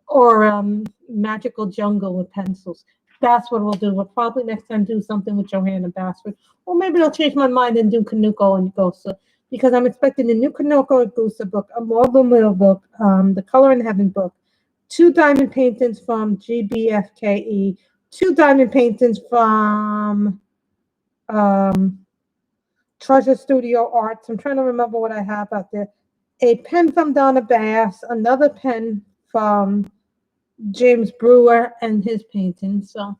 or Magical Jungle with pencils. That's what we'll do. We'll probably next time do something with Johanna Basford. Or maybe I'll change my mind and do Kanuko and Gosa. Because I'm expecting a new Kanuko and Gosa book, a Marble Mill book, the Color in Heaven book, 2 diamond paintings from GBFKE, 2 diamond paintings from Treasure Studio Arts. I'm trying to remember what I have out there. A pen from Donna Bass, another pen from James Brewer and his paintings. So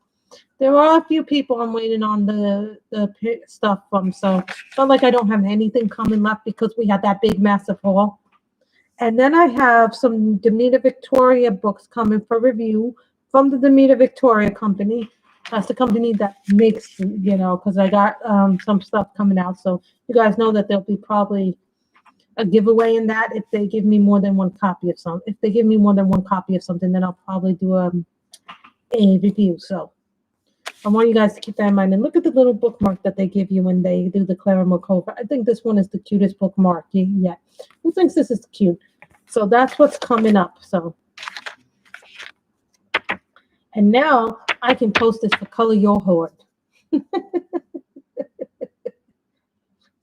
there are a few people I'm waiting on the stuff from. So it's not like I don't have anything coming left because we had that big massive haul. And then I have some Demeter Victoria books coming for review from the Demeter Victoria company. That's the company that makes, because I got some stuff coming out. So you guys know that there'll be probably a giveaway in that if they give me more than one copy of something. If they give me more than one copy of something, then I'll probably do a review. So I want you guys to keep that in mind. And look at the little bookmark that they give you when they do the Clara Makova. I think this one is the cutest bookmark yet. Who thinks this is cute? So that's what's coming up. So, and now I can post this for Color Your Hoard.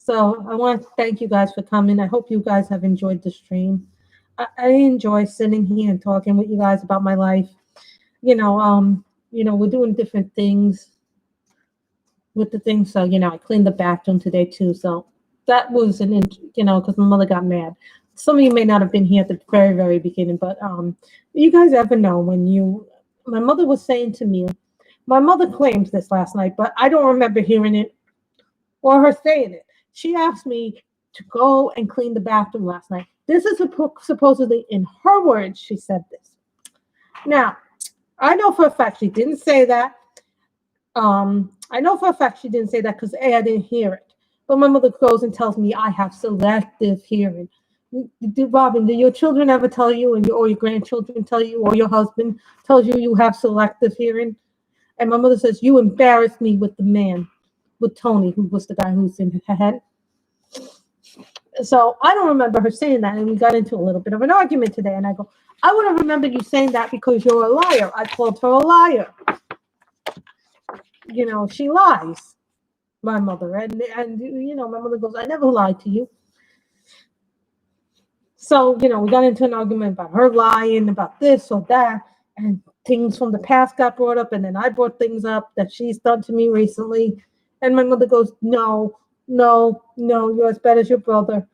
So I want to thank you guys for coming. I hope you guys have enjoyed the stream. I enjoy sitting here and talking with you guys about my life. We're doing different things with the things. So, I cleaned the bathroom today too. So that was because my mother got mad. Some of you may not have been here at the very, very beginning, but you guys ever know my mother was saying to me, my mother claims this last night, but I don't remember hearing it or her saying it. She asked me to go and clean the bathroom last night. This is supposedly in her words, she said this. Now, I know for a fact she didn't say that. I know for a fact she didn't say that because I didn't hear it. But my mother goes and tells me I have selective hearing. Robin, do your children ever tell you, or your grandchildren tell you, or your husband tells you have selective hearing? And my mother says, you embarrassed me with the man, with Tony, who was the guy who's in her head. So I don't remember her saying that. And we got into a little bit of an argument today. And I go, I would have remembered you saying that because you're a liar. I called her a liar. She lies, my mother. And my mother goes, I never lied to you. So, we got into an argument about her lying about this or that, and things from the past got brought up, and then I brought things up that she's done to me recently. And my mother goes, no, no, no, you're as bad as your brother.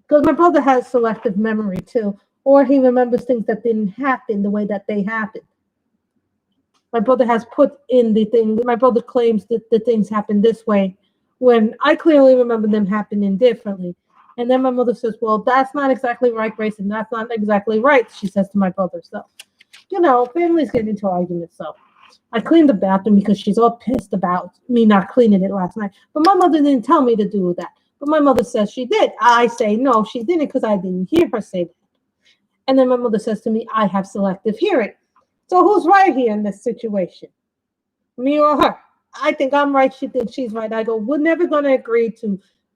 Because my brother has selective memory too, or he remembers things that didn't happen the way that they happened. My brother has put in the thing. My brother claims that the things happened this way when I clearly remember them happening differently. And then my mother says, well, that's not exactly right, Grace, and that's not exactly right, she says to my brother. So, families get into arguments. So I cleaned the bathroom because she's all pissed about me not cleaning it last night. But my mother didn't tell me to do that. But my mother says she did. I say, no, she didn't, because I didn't hear her say that. And then my mother says to me, I have selective hearing. So who's right here in this situation? Me or her? I think I'm right. She thinks she's right. I go, we're never going to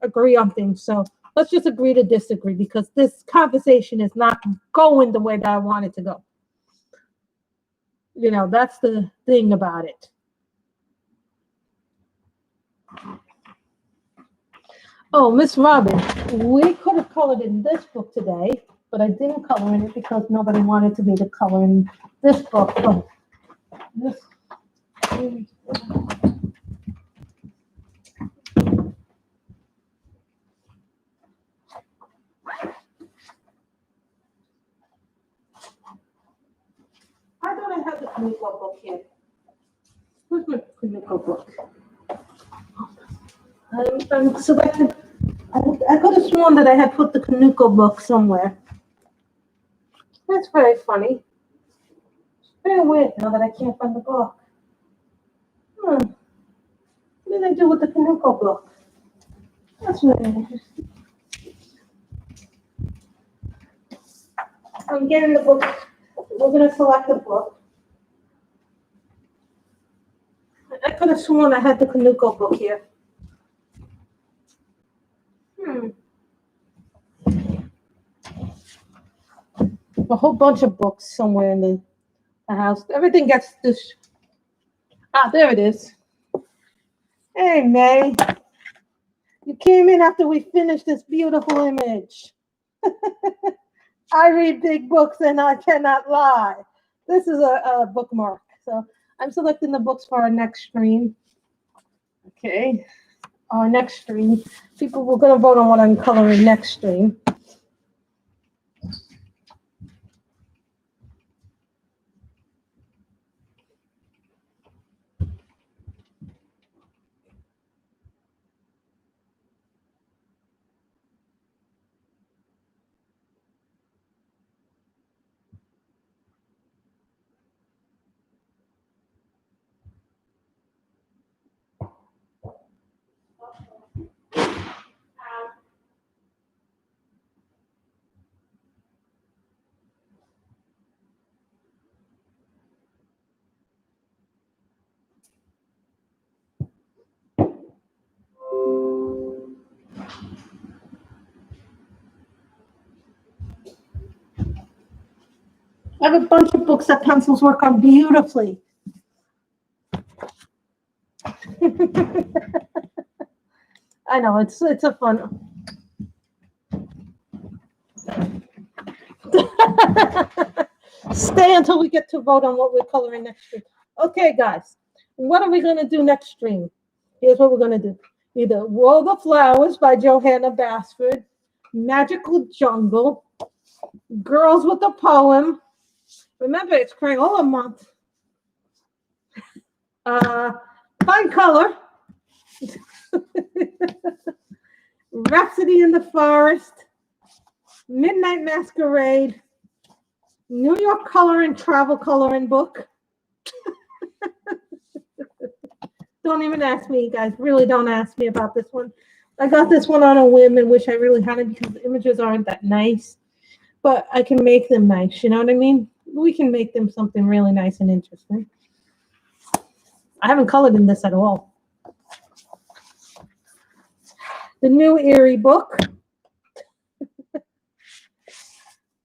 agree on things. So let's just agree to disagree, because this conversation is not going the way that I want it to go. That's the thing about it. Oh, Miss Robin, we could have colored in this book today, but I didn't color in it because nobody wanted me to color in this book. But this. I thought I had the Kaneko book here. Where's my Kaneko book? I'm selecting. I could have sworn that I had put the Kaneko book somewhere. That's very funny. It's very weird now that I can't find the book. What did I do with the Kaneko book? That's really interesting. I'm getting the book. We're going to select the book. I could have sworn I had the Kaneko book here. A whole bunch of books somewhere in the house. Everything gets this. There it is. Hey, May. You came in after we finished this beautiful image. I read big books and I cannot lie. This is a bookmark. So I'm selecting the books for our next stream. Okay. Our next stream. We're going to vote on what I'm coloring next stream. I have a bunch of books that pencils work on beautifully. I know, it's a fun. Stay until we get to vote on what we're coloring next stream. Okay, guys, what are we going to do next stream? Here's what we're going to do. Either World of Flowers by Johanna Basford, Magical Jungle, Girls with a Poem. Remember, it's Crayola month. Fine Color. Rhapsody in the Forest, Midnight Masquerade, New York Coloring Travel Coloring Book. Don't even ask me, guys. Really don't ask me about this one. I got this one on a whim and wish I really had it because the images aren't that nice. But I can make them nice, you know what I mean? We can make them something really nice and interesting. I haven't colored in this at all. The New Eerie book.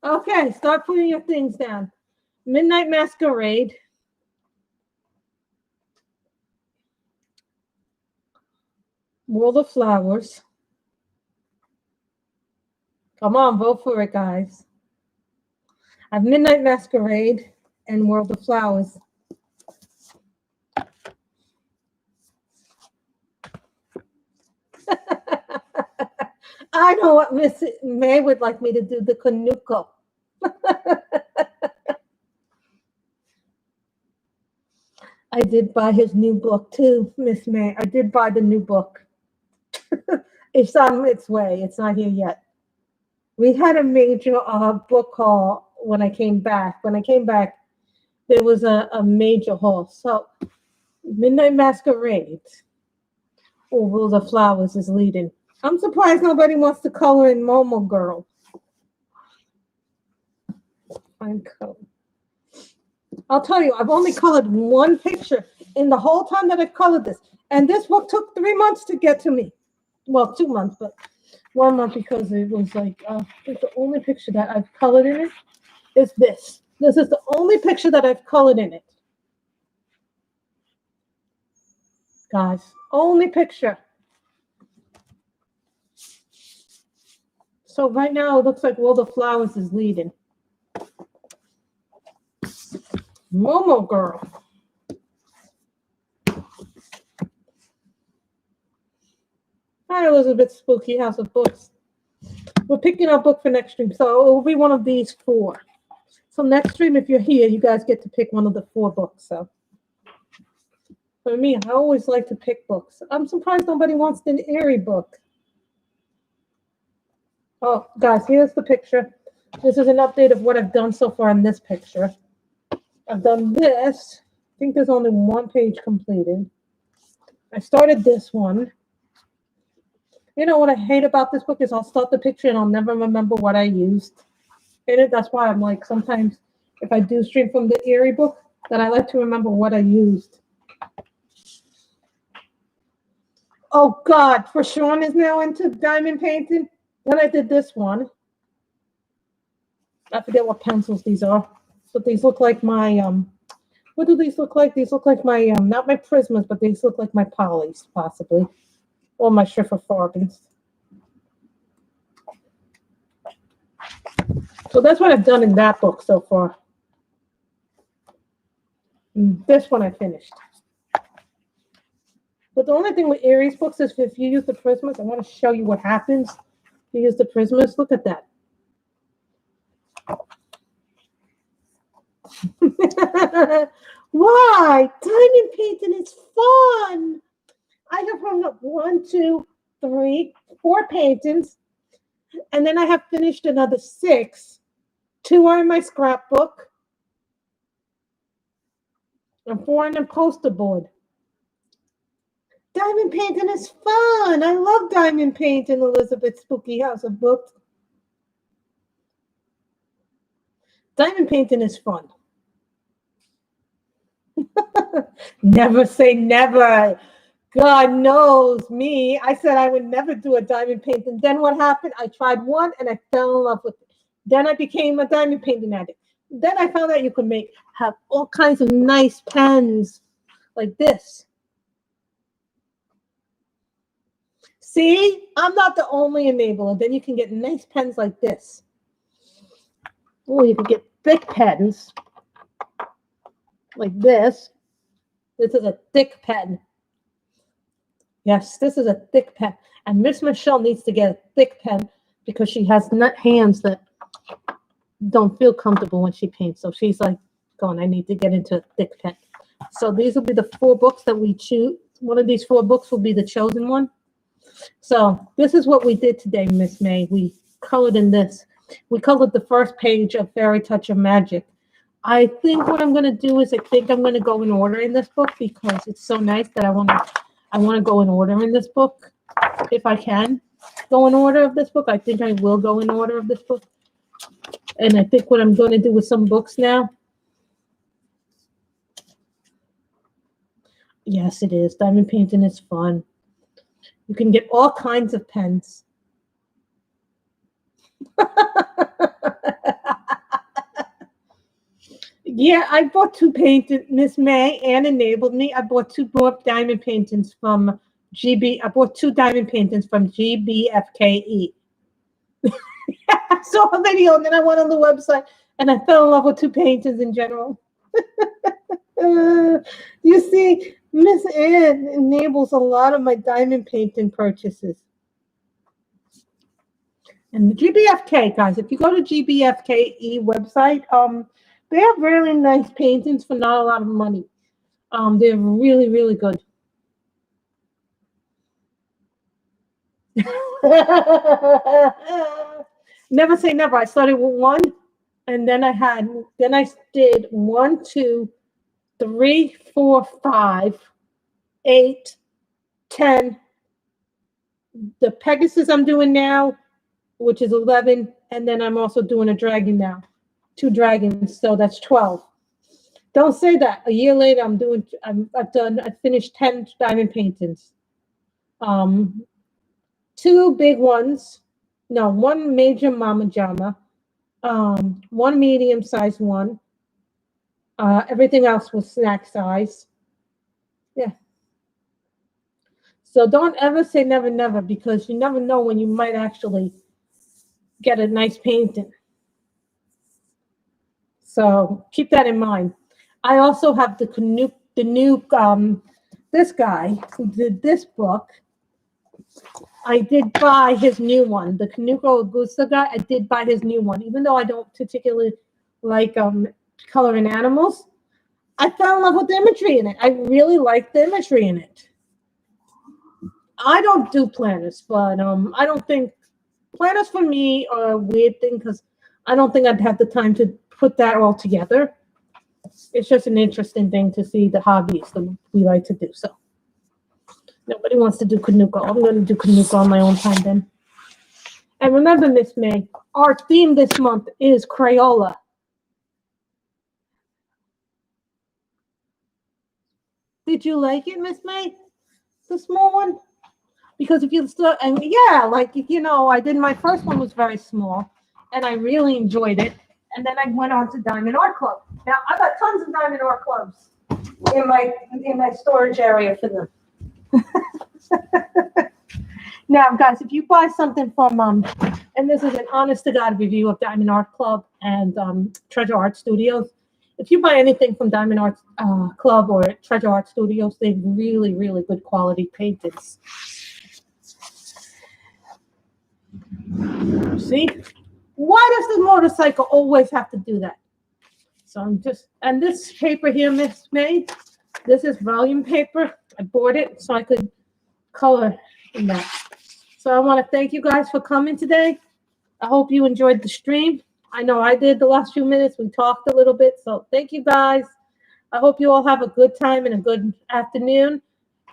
Okay, start putting your things down. Midnight Masquerade. World of Flowers. Come on, vote for it, guys. I have Midnight Masquerade and World of Flowers. I know what Miss May would like me to do, the Kanuko. I did buy his new book too, Miss May. I did buy the new book. It's on its way. It's not here yet. We had a major book haul when I came back. When I came back, there was a major haul. So Midnight Masquerade or World of Flowers is leading. I'm surprised nobody wants to color in Momo Girl. Fine color. I'll tell you, I've only colored one picture in the whole time that I've colored this. And this book took 3 months to get to me. Well, 2 months, but 1 month because it was like, the only picture that I've colored in it is this. This is the only picture that I've colored in it. Guys, only picture. So right now it looks like World of Flowers is leading. Momo Girl. Hi, Elizabeth Spooky House of Books. We're picking our book for next stream, so it will be one of these 4. So next stream, if you're here, you guys get to pick one of the 4 books. So for me, I always like to pick books. I'm surprised nobody wants an Eerie book. Oh, guys, here's the picture. This is an update of what I've done so far in this picture. I've done this. I think there's only 1 page completed. I started this one. You know what I hate about this book is I'll start the picture and I'll never remember what I used in it. That's why I'm like, sometimes if I do stream from the Eerie book, that I like to remember what I used. Oh God, for Sean is now into diamond painting. Then I did this one. I forget what pencils these are, but these look like my, what do these look like? These look like my, not my Prismas, but these look like my Polys, possibly. Or my Schifferfarbens. So that's what I've done in that book so far. This one I finished. But the only thing with Aries books is if you use the Prismas, I want to show you what happens. If you use the Prismas, look at that. Why? Diamond painting is fun. I have hung up 1, 2, 3, 4 paintings, and then I have finished another 6. 2 are in my scrapbook, and 4 on the poster board. Diamond painting is fun. I love diamond painting, Elizabeth Spooky House of Books. Diamond painting is fun. Never say never. God knows me. I said I would never do a diamond painting. Then what happened? I tried one and I fell in love with it. Then I became a diamond painting addict. Then I found out you could have all kinds of nice pens like this. See, I'm not the only enabler. Then you can get nice pens like this. Oh, you can get thick pens like this. This is a thick pen. Yes, this is a thick pen. And Miss Michelle needs to get a thick pen because she has hands that don't feel comfortable when she paints. So she's like, going, I need to get into a thick pen. So these will be the 4 books that we choose. One of these 4 books will be the chosen one. So this is what we did today, Miss May. We colored in this. We colored the first page of Fairy Touch of Magic. I think what I'm going to do is I think I'm going to go in order in this book because it's so nice that I want to go in order in this book. If I can go in order of this book, I think I will go in order of this book. And I think what I'm going to do with some books now. Yes, it is. Diamond painting is fun. You can get all kinds of pens. Yeah, I bought 2 paintings. Miss May and enabled me. I bought 2 more diamond paintings from GB. I bought 2 diamond paintings from GBFKE. saw a video and then I went on the website and I fell in love with 2 paintings in general. You see, Miss Ann enables a lot of my diamond painting purchases. And the GBFK, guys, if you go to GBFKE website, they have really nice paintings for not a lot of money. They're really, really good. Never say never. I started with 1, and then I did 1, 2, 3, 4, 5, 8, 10. The Pegasus I'm doing now, which is 11, and then I'm also doing a dragon now, 2 dragons, so that's 12. Don't say that. A year later, I finished 10 diamond paintings. 2 big ones. No, 1 major Mama Jama, 1 medium-sized one. Everything else was snack size. Yeah. So don't ever say never, never, because you never know when you might actually get a nice painting. So keep that in mind. I also have the new this guy who did this book. I did buy his new one, the Kanuko Agusa guy. I did buy his new one, even though I don't particularly like coloring animals. I fell in love with the imagery in it. I really like the imagery in it. I don't do planners, but I don't think planners for me are a weird thing because I don't think I'd have the time to put that all together. It's just an interesting thing to see the hobbies that we like to do. So nobody wants to do Kanuko. I'm going to do Kanuko on my own time then. And remember, Miss May, our theme this month is Crayola. Did you like it, Miss May? The small one? Because if you start, and yeah, like, you know, I did, my first one was very small and I really enjoyed it. And then I went on to Diamond Art Club. Now I got tons of Diamond Art Clubs in my storage area for them. Now, guys, if you buy something from and this is an honest to God review of Diamond Art Club and Treasure Art Studios. If you buy anything from Diamond Art Club or Treasure Art Studios, they're really, really good quality paintings. See? Why does the motorcycle always have to do that? So I'm just, and this paper here, Miss May, this is volume paper. I bought it so I could color in that. So I want to thank you guys for coming today. I hope you enjoyed the stream. I know I did the last few minutes. We talked a little bit. So thank you guys. I hope you all have a good time and a good afternoon.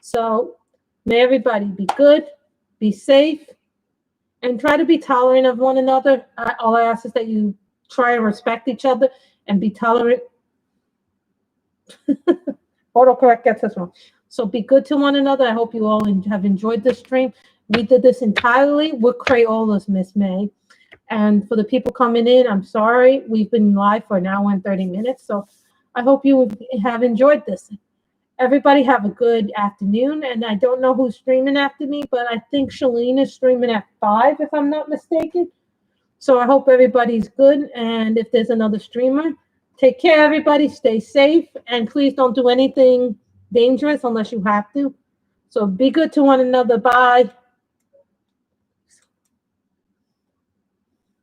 So may everybody be good, be safe, and try to be tolerant of one another. All I ask is that you try and respect each other and be tolerant. Autocorrect gets us wrong. So be good to one another. I hope you all have enjoyed this stream. We did this entirely with Crayolas, Miss May. And for the people coming in, I'm sorry. We've been live for an hour and 30 minutes. So I hope you have enjoyed this. Everybody have a good afternoon. And I don't know who's streaming after me, but I think Shalene is streaming at 5, if I'm not mistaken. So I hope everybody's good. And if there's another streamer, take care, everybody. Stay safe. And please don't do anything dangerous unless you have to. So be good to one another. Bye.